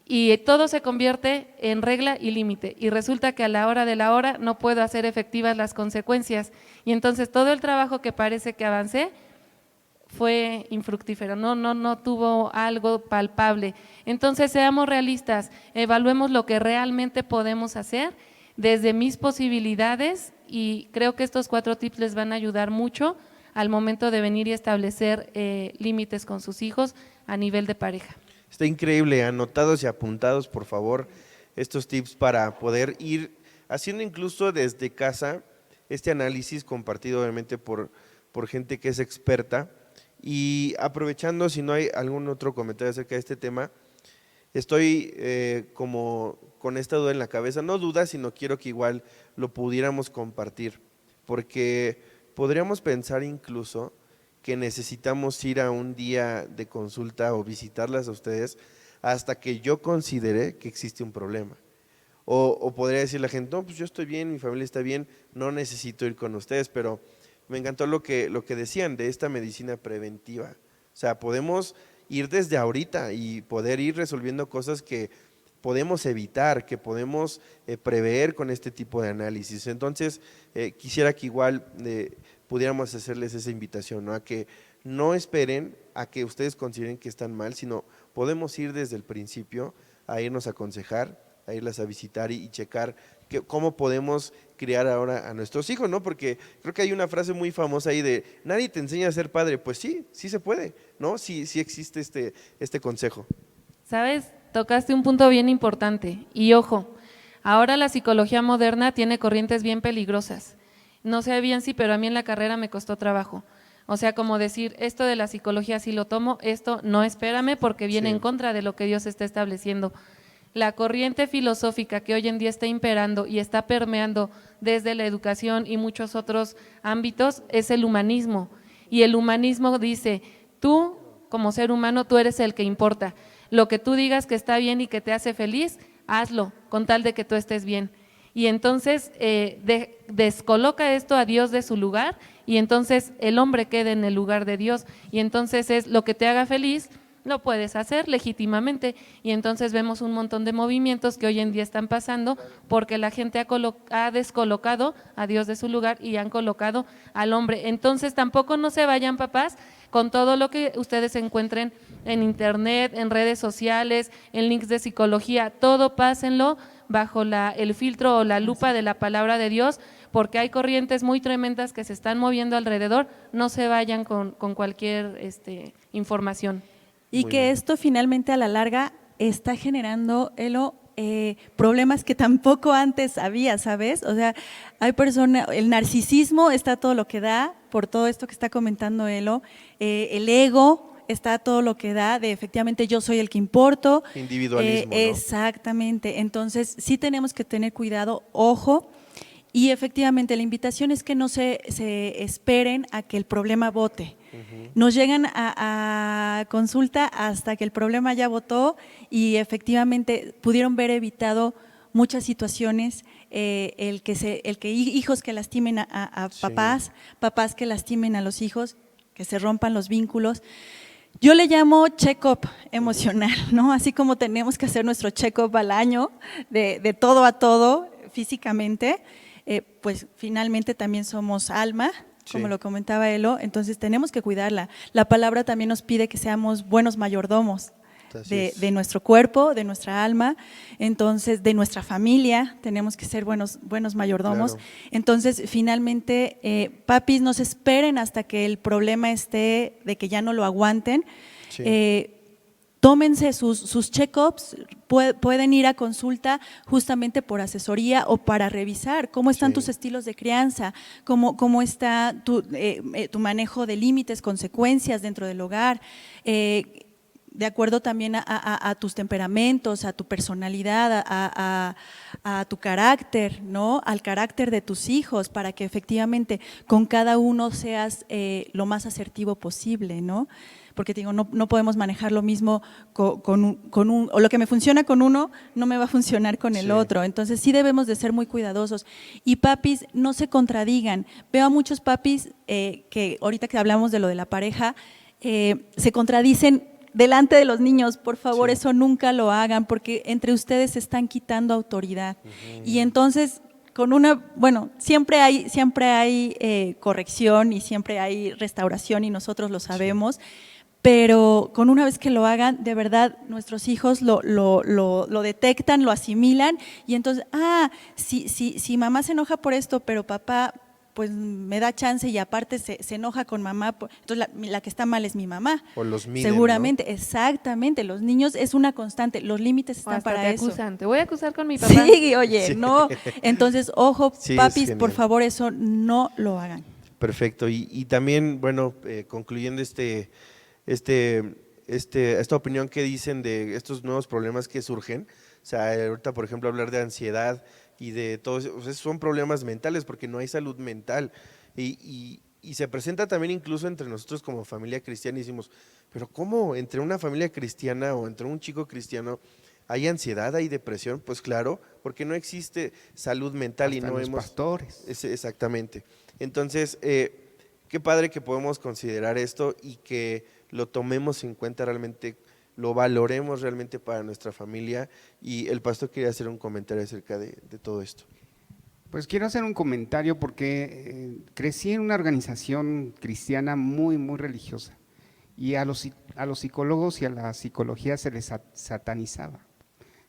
y todo se convierte en regla y límite, y resulta que a la hora de la hora no puedo hacer efectivas las consecuencias, y entonces todo el trabajo que parece que avancé, fue infructífero, no tuvo algo palpable. Entonces seamos realistas, evaluemos lo que realmente podemos hacer desde mis posibilidades, y creo que estos 4 tips les van a ayudar mucho al momento de venir y establecer límites con sus hijos a nivel de pareja. Está increíble, anotados y apuntados, por favor, estos tips para poder ir haciendo incluso desde casa este análisis compartido obviamente por gente que es experta. Y aprovechando, si no hay algún otro comentario acerca de este tema, estoy como con esta duda en la cabeza, no duda, sino quiero que igual lo pudiéramos compartir, porque podríamos pensar incluso que necesitamos ir a un día de consulta o visitarlas a ustedes hasta que yo considere que existe un problema. O podría decir la gente, no, pues yo estoy bien, mi familia está bien, no necesito ir con ustedes, pero me encantó lo que decían de esta medicina preventiva. O sea, podemos ir desde ahorita y poder ir resolviendo cosas que podemos evitar, que podemos prever con este tipo de análisis. Entonces, quisiera que igual pudiéramos hacerles esa invitación, ¿no? A que no esperen a que ustedes consideren que están mal, sino podemos ir desde el principio a irnos a aconsejar, a irlas a visitar y checar cómo podemos criar ahora a nuestros hijos, ¿no? Porque creo que hay una frase muy famosa ahí de, nadie te enseña a ser padre. Pues sí, sí se puede, ¿no? Sí existe este consejo. ¿Sabes? Tocaste un punto bien importante, y ojo, ahora la psicología moderna tiene corrientes bien peligrosas. No sé bien si, pero a mí en la carrera me costó trabajo. O sea, como decir, esto de la psicología sí lo tomo, esto no, espérame, porque viene en contra de lo que Dios está estableciendo. La corriente filosófica que hoy en día está imperando y está permeando desde la educación y muchos otros ámbitos es el humanismo. Y el humanismo dice, tú como ser humano, tú eres el que importa. Lo que tú digas que está bien y que te hace feliz, hazlo, con tal de que tú estés bien. Y entonces descoloca esto a Dios de su lugar, y entonces el hombre queda en el lugar de Dios, y entonces es lo que te haga feliz, lo puedes hacer legítimamente, y entonces vemos un montón de movimientos que hoy en día están pasando porque la gente ha descolocado a Dios de su lugar y han colocado al hombre. Entonces tampoco no se vayan, papás, con todo lo que ustedes encuentren en internet, en redes sociales, en links de psicología, todo pásenlo bajo el filtro o la lupa de la palabra de Dios, porque hay corrientes muy tremendas que se están moviendo alrededor. No se vayan con cualquier información. Y que esto finalmente a la larga está generando, Elo, problemas que tampoco antes había, ¿sabes? O sea, hay personas, el narcisismo está todo lo que da, por todo esto que está comentando Elo, el ego está todo lo que da, de efectivamente yo soy el que importo. Individualismo, ¿no? Exactamente, entonces sí tenemos que tener cuidado, ojo. Y efectivamente la invitación es que no se esperen a que el problema vote. Nos llegan a consulta hasta que el problema ya votó y efectivamente pudieron ver evitado muchas situaciones, el que hijos que lastimen a papás, papás que lastimen a los hijos, que se rompan los vínculos. Yo le llamo check-up emocional, ¿no? Así como tenemos que hacer nuestro check-up al año de todo a todo físicamente, pues finalmente también somos alma, como lo comentaba Elo, entonces tenemos que cuidarla. La palabra también nos pide que seamos buenos mayordomos de nuestro cuerpo, de nuestra alma, entonces de nuestra familia, tenemos que ser buenos mayordomos. Claro. Entonces finalmente, papis, no se esperen hasta que el problema esté de que ya no lo aguanten. Tómense sus check-ups, pueden ir a consulta justamente por asesoría o para revisar cómo están tus estilos de crianza, cómo está tu manejo de límites, consecuencias dentro del hogar, de acuerdo también a tus temperamentos, a tu personalidad, a tu carácter, ¿no? Al carácter de tus hijos, para que efectivamente con cada uno seas lo más asertivo posible, ¿no? Porque digo, no podemos manejar lo mismo o lo que me funciona con uno no me va a funcionar con el otro, entonces sí debemos de ser muy cuidadosos. Y papis, no se contradigan. Veo a muchos papis que ahorita que hablamos de lo de la pareja, se contradicen delante de los niños. Por favor, eso nunca lo hagan, porque entre ustedes se están quitando autoridad. Y entonces bueno, siempre hay corrección y siempre hay restauración y nosotros lo sabemos, pero con una vez que lo hagan, de verdad, nuestros hijos lo detectan, lo asimilan y entonces, si mamá se enoja por esto, pero papá pues me da chance y aparte se enoja con mamá, entonces la que está mal es mi mamá. O los miden, seguramente, ¿no? Exactamente, los niños es una constante, los límites O están hasta para te eso. acusan, te voy a acusar con mi papá. Sí, oye, Sí. no, entonces, ojo, Sí, es papis, genial. por favor, eso no lo hagan. Perfecto. Y también, bueno, concluyendo esta opinión que dicen de estos nuevos problemas que surgen, o sea, ahorita, por ejemplo, hablar de ansiedad y de todo eso, o sea, son problemas mentales porque no hay salud mental. Y se presenta también incluso entre nosotros como familia cristiana y decimos, pero ¿cómo entre una familia cristiana o entre un chico cristiano hay ansiedad, hay depresión? Pues claro, porque no existe salud mental y Hasta no los hemos… pastores. Exactamente. Entonces, qué padre que podemos considerar esto y que lo tomemos en cuenta realmente, lo valoremos realmente para nuestra familia. Y el pastor quería hacer un comentario acerca de todo esto. Pues quiero hacer un comentario porque crecí en una organización cristiana muy, muy religiosa y a los psicólogos y a la psicología se les satanizaba.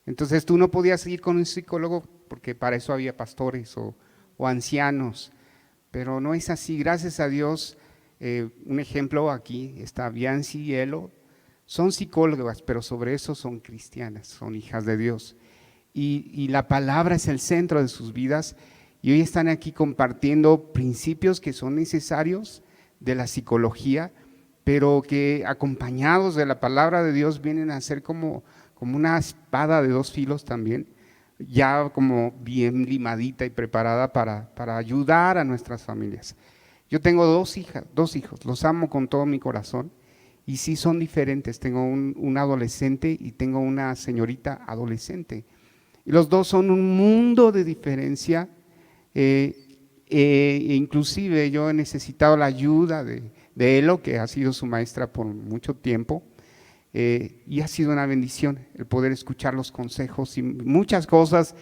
Entonces tú no podías ir con un psicólogo porque para eso había pastores o ancianos, pero no es así. Gracias a Dios, un ejemplo aquí está Bianci y Elo, son psicólogas, pero sobre eso son cristianas, son hijas de Dios. Y la palabra es el centro de sus vidas y hoy están aquí compartiendo principios que son necesarios de la psicología, pero que acompañados de la palabra de Dios vienen a ser como una espada de dos filos también, ya como bien limadita y preparada para ayudar a nuestras familias. Yo tengo dos hijos, los amo con todo mi corazón y sí son diferentes, tengo un adolescente y tengo una señorita adolescente. Y los dos son un mundo de diferencia, inclusive yo he necesitado la ayuda de Elo, que ha sido su maestra por mucho tiempo, y ha sido una bendición el poder escuchar los consejos y muchas cosas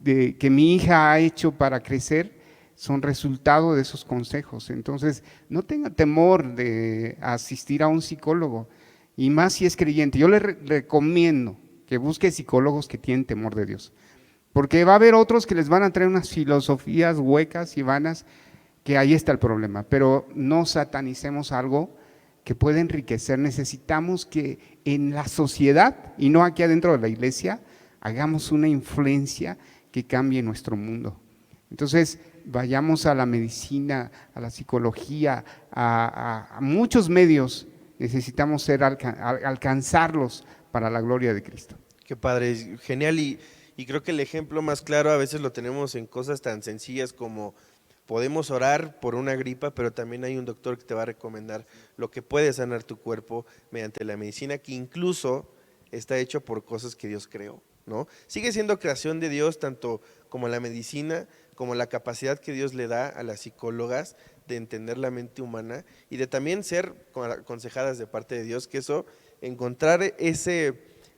que mi hija ha hecho para crecer son resultado de esos consejos. Entonces, no tenga temor de asistir a un psicólogo, y más si es creyente. Yo le recomiendo que busque psicólogos que tienen temor de Dios, porque va a haber otros que les van a traer unas filosofías huecas y vanas, que ahí está el problema, pero no satanicemos algo que puede enriquecer. Necesitamos que en la sociedad, y no aquí adentro de la iglesia, hagamos una influencia que cambie nuestro mundo. Entonces, vayamos a la medicina, a la psicología, a muchos medios, necesitamos alcanzarlos para la gloria de Cristo. Qué padre, genial. Y creo que el ejemplo más claro a veces lo tenemos en cosas tan sencillas como podemos orar por una gripa, pero también hay un doctor que te va a recomendar lo que puede sanar tu cuerpo mediante la medicina, que incluso está hecho por cosas que Dios creó, ¿no? Sigue siendo creación de Dios, tanto como la medicina, como la capacidad que Dios le da a las psicólogas de entender la mente humana y de también ser aconsejadas de parte de Dios, que eso, encontrar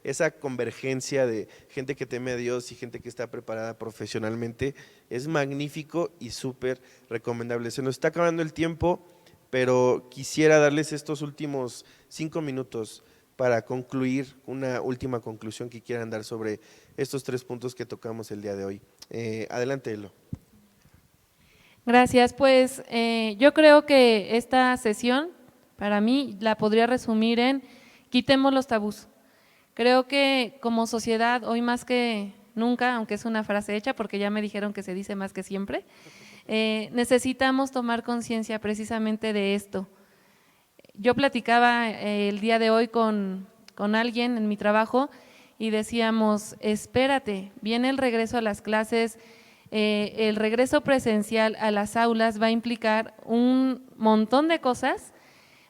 esa convergencia de gente que teme a Dios y gente que está preparada profesionalmente es magnífico y súper recomendable. Se nos está acabando el tiempo, pero quisiera darles estos últimos 5 minutos para concluir, una última conclusión que quieran dar sobre estos 3 puntos que tocamos el día de hoy. Adelante, Elo. Gracias, pues yo creo que esta sesión para mí la podría resumir en quitemos los tabús. Creo que como sociedad hoy más que nunca, aunque es una frase hecha porque ya me dijeron que se dice más que siempre, necesitamos tomar conciencia precisamente de esto. Yo platicaba el día de hoy con alguien en mi trabajo y decíamos, espérate, viene el regreso a las clases, el regreso presencial a las aulas va a implicar un montón de cosas,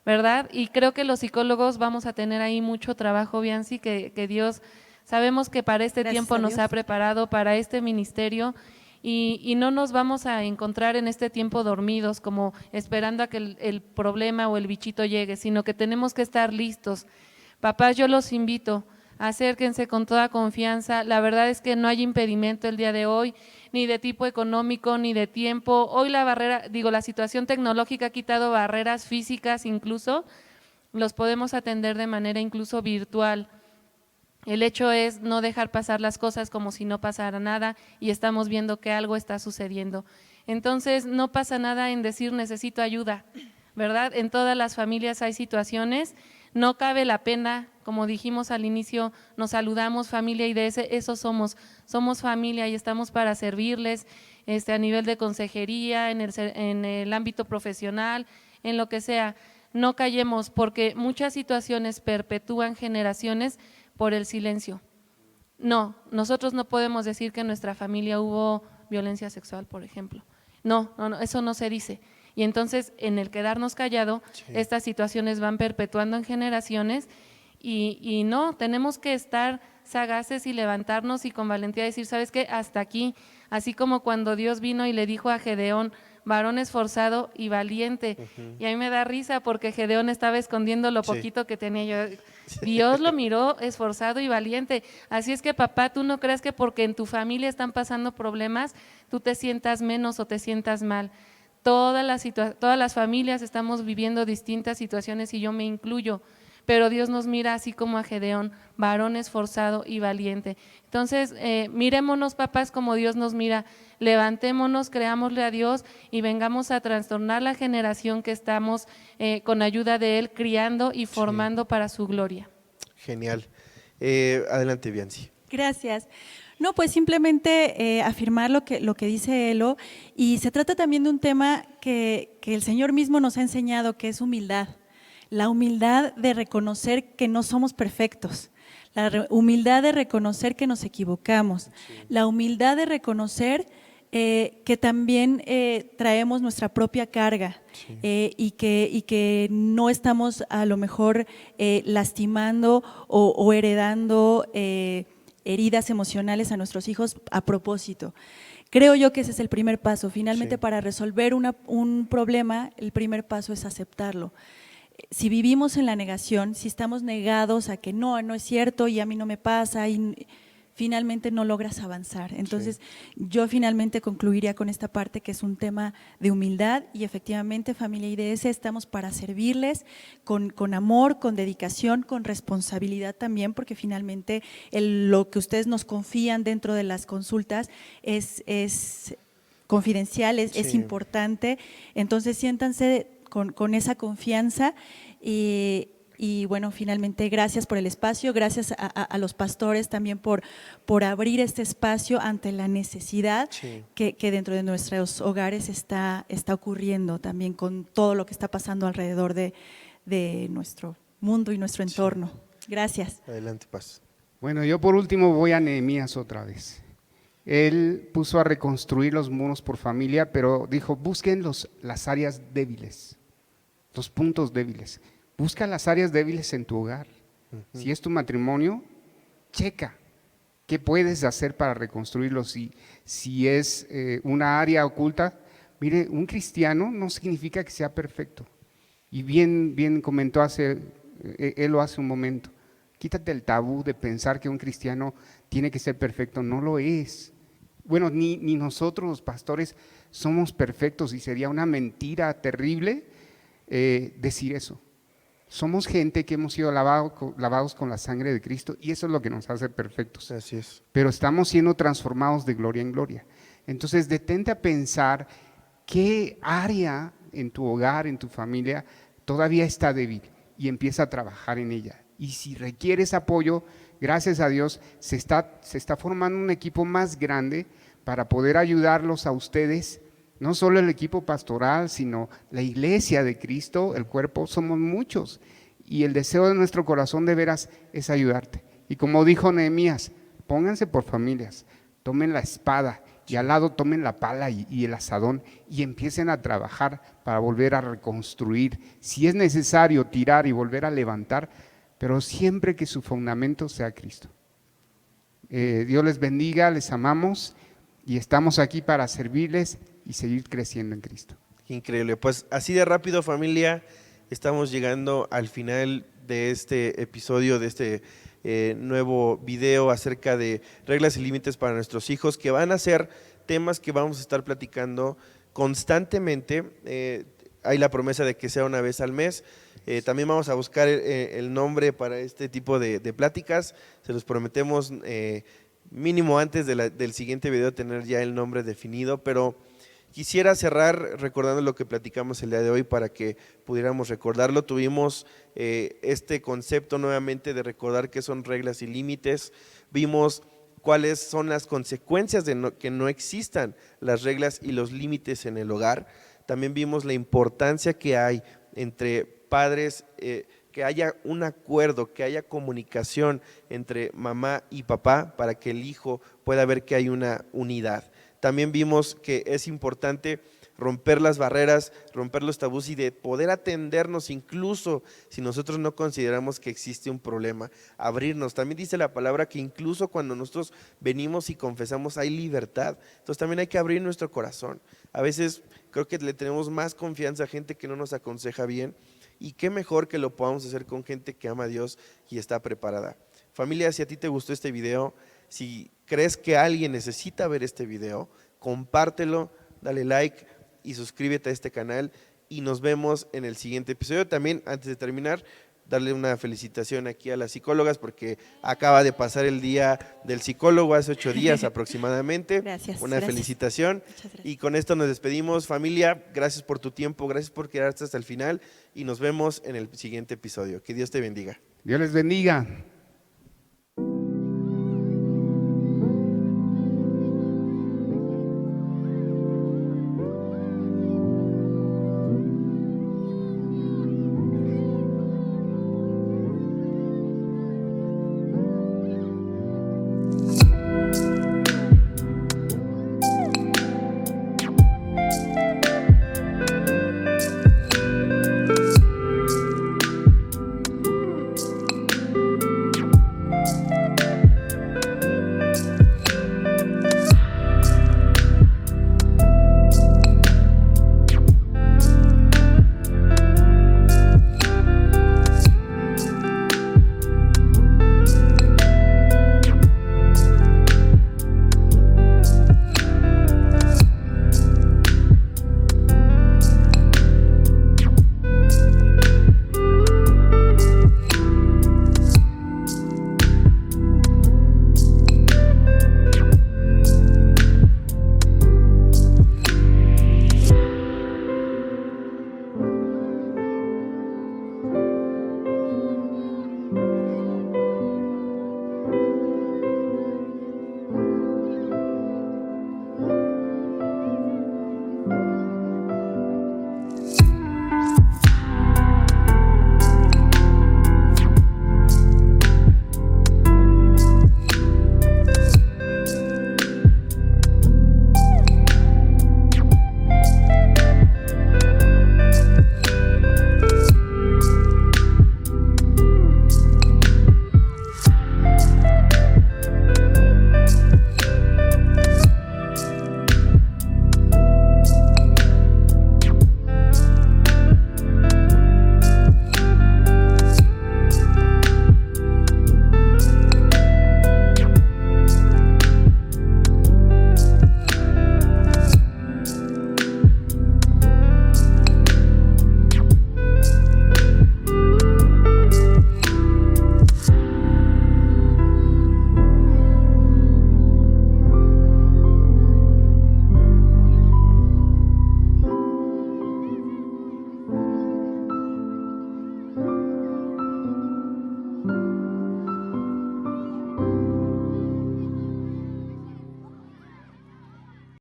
¿verdad? Y creo que los psicólogos vamos a tener ahí mucho trabajo, Bianci, que Dios, sabemos que para este tiempo nos ha preparado para este ministerio y no nos vamos a encontrar en este tiempo dormidos como esperando a que el problema o el bichito llegue, sino que tenemos que estar listos. Papás, yo los invito acérquense con toda confianza. La verdad es que no hay impedimento el día de hoy, ni de tipo económico, ni de tiempo. Hoy la situación tecnológica ha quitado barreras físicas incluso, los podemos atender de manera incluso virtual. El hecho es no dejar pasar las cosas como si no pasara nada y estamos viendo que algo está sucediendo. Entonces, no pasa nada en decir necesito ayuda, ¿verdad? En todas las familias hay situaciones, no cabe la pena, como dijimos al inicio, nos saludamos, familia IDS, eso somos familia y estamos para servirles a nivel de consejería, en el ámbito profesional, en lo que sea. No callemos porque muchas situaciones perpetúan generaciones por el silencio. No, nosotros no podemos decir que en nuestra familia hubo violencia sexual, por ejemplo. No, eso no se dice. Y entonces, en el quedarnos callado, estas situaciones van perpetuando en generaciones y no, tenemos que estar sagaces y levantarnos y con valentía decir, ¿sabes qué? Hasta aquí, así como cuando Dios vino y le dijo a Gedeón, varón esforzado y valiente. Y a mí me da risa porque Gedeón estaba escondiendo lo poquito que tenía. Dios lo miró esforzado y valiente. Así es que, papá, tú no creas que porque en tu familia están pasando problemas, tú te sientas menos o te sientas mal. Todas las familias estamos viviendo distintas situaciones y yo me incluyo, pero Dios nos mira así como a Gedeón, varón esforzado y valiente. Entonces, mirémonos, papás, como Dios nos mira, levantémonos, creámosle a Dios y vengamos a trastornar la generación que estamos con ayuda de Él criando y formando para su gloria. Genial. Adelante, Bianci. Gracias. No, pues simplemente afirmar lo que dice Elo, y se trata también de un tema que el Señor mismo nos ha enseñado, que es humildad. La humildad de reconocer que no somos perfectos, la humildad de reconocer que nos equivocamos, la humildad de reconocer que también traemos nuestra propia carga y que no estamos a lo mejor lastimando o heredando heridas emocionales a nuestros hijos a propósito. Creo yo que ese es el primer paso. Finalmente, para resolver un problema, el primer paso es aceptarlo. Si vivimos en la negación, si estamos negados a que no es cierto y a mí no me pasa, y finalmente no logras avanzar. Entonces, yo finalmente concluiría con esta parte, que es un tema de humildad, y efectivamente, familia IDS, estamos para servirles con amor, con dedicación, con responsabilidad también, porque finalmente lo que ustedes nos confían dentro de las consultas es confidencial, es importante. Entonces, siéntanse con esa confianza y bueno, finalmente gracias por el espacio, gracias a los pastores también por abrir este espacio ante la necesidad que dentro de nuestros hogares está ocurriendo también con todo lo que está pasando alrededor de nuestro mundo y nuestro entorno. Gracias. Adelante, Paz. Bueno, yo por último voy a Nehemías otra vez. Él puso a reconstruir los muros por familia, pero dijo, busquen las áreas débiles, los puntos débiles. Busca las áreas débiles en tu hogar. Si es tu matrimonio, checa qué puedes hacer para reconstruirlo. Si es una área oculta, mire, un cristiano no significa que sea perfecto. Y bien comentó él lo hace un momento. Quítate el tabú de pensar que un cristiano tiene que ser perfecto, no lo es. Bueno, ni nosotros los pastores somos perfectos y sería una mentira terrible decir eso. Somos gente que hemos sido lavados con la sangre de Cristo y eso es lo que nos hace perfectos. Así es. Pero estamos siendo transformados de gloria en gloria. Entonces, detente a pensar qué área en tu hogar, en tu familia, todavía está débil y empieza a trabajar en ella. Y si requieres apoyo, gracias a Dios, se está formando un equipo más grande para poder ayudarlos a ustedes. No solo el equipo pastoral, sino la iglesia de Cristo, el cuerpo, somos muchos. Y el deseo de nuestro corazón de veras es ayudarte. Y como dijo Nehemías, pónganse por familias, tomen la espada y al lado tomen la pala y el asadón y empiecen a trabajar para volver a reconstruir. Si es necesario tirar y volver a levantar, pero siempre que su fundamento sea Cristo. Dios les bendiga, les amamos y estamos aquí para servirles y seguir creciendo en Cristo. Increíble. Pues así de rápido, familia, estamos llegando al final de este episodio, de este nuevo video acerca de reglas y límites para nuestros hijos, que van a ser temas que vamos a estar platicando constantemente. Hay la promesa de que sea una vez al mes. También vamos a buscar el nombre para este tipo de pláticas. Se los prometemos mínimo antes del siguiente video tener ya el nombre definido, pero quisiera cerrar recordando lo que platicamos el día de hoy para que pudiéramos recordarlo. Tuvimos este concepto nuevamente de recordar qué son reglas y límites. Vimos cuáles son las consecuencias de que no existan las reglas y los límites en el hogar. También vimos la importancia que hay entre padres, que haya un acuerdo, que haya comunicación entre mamá y papá para que el hijo pueda ver que hay una unidad. También vimos que es importante romper las barreras, romper los tabús y de poder atendernos incluso si nosotros no consideramos que existe un problema, abrirnos. También dice la palabra que incluso cuando nosotros venimos y confesamos hay libertad, entonces también hay que abrir nuestro corazón. A veces creo que le tenemos más confianza a gente que no nos aconseja bien, y qué mejor que lo podamos hacer con gente que ama a Dios y está preparada. Familia, si a ti te gustó este video, si crees que alguien necesita ver este video, compártelo, dale like y suscríbete a este canal y nos vemos en el siguiente episodio. También, antes de terminar, darle una felicitación aquí a las psicólogas porque acaba de pasar el día del psicólogo hace 8 días aproximadamente. Gracias. Una felicitación. Y con esto nos despedimos, familia. Gracias por tu tiempo, gracias por quedarte hasta el final y nos vemos en el siguiente episodio. Que Dios te bendiga. Dios les bendiga.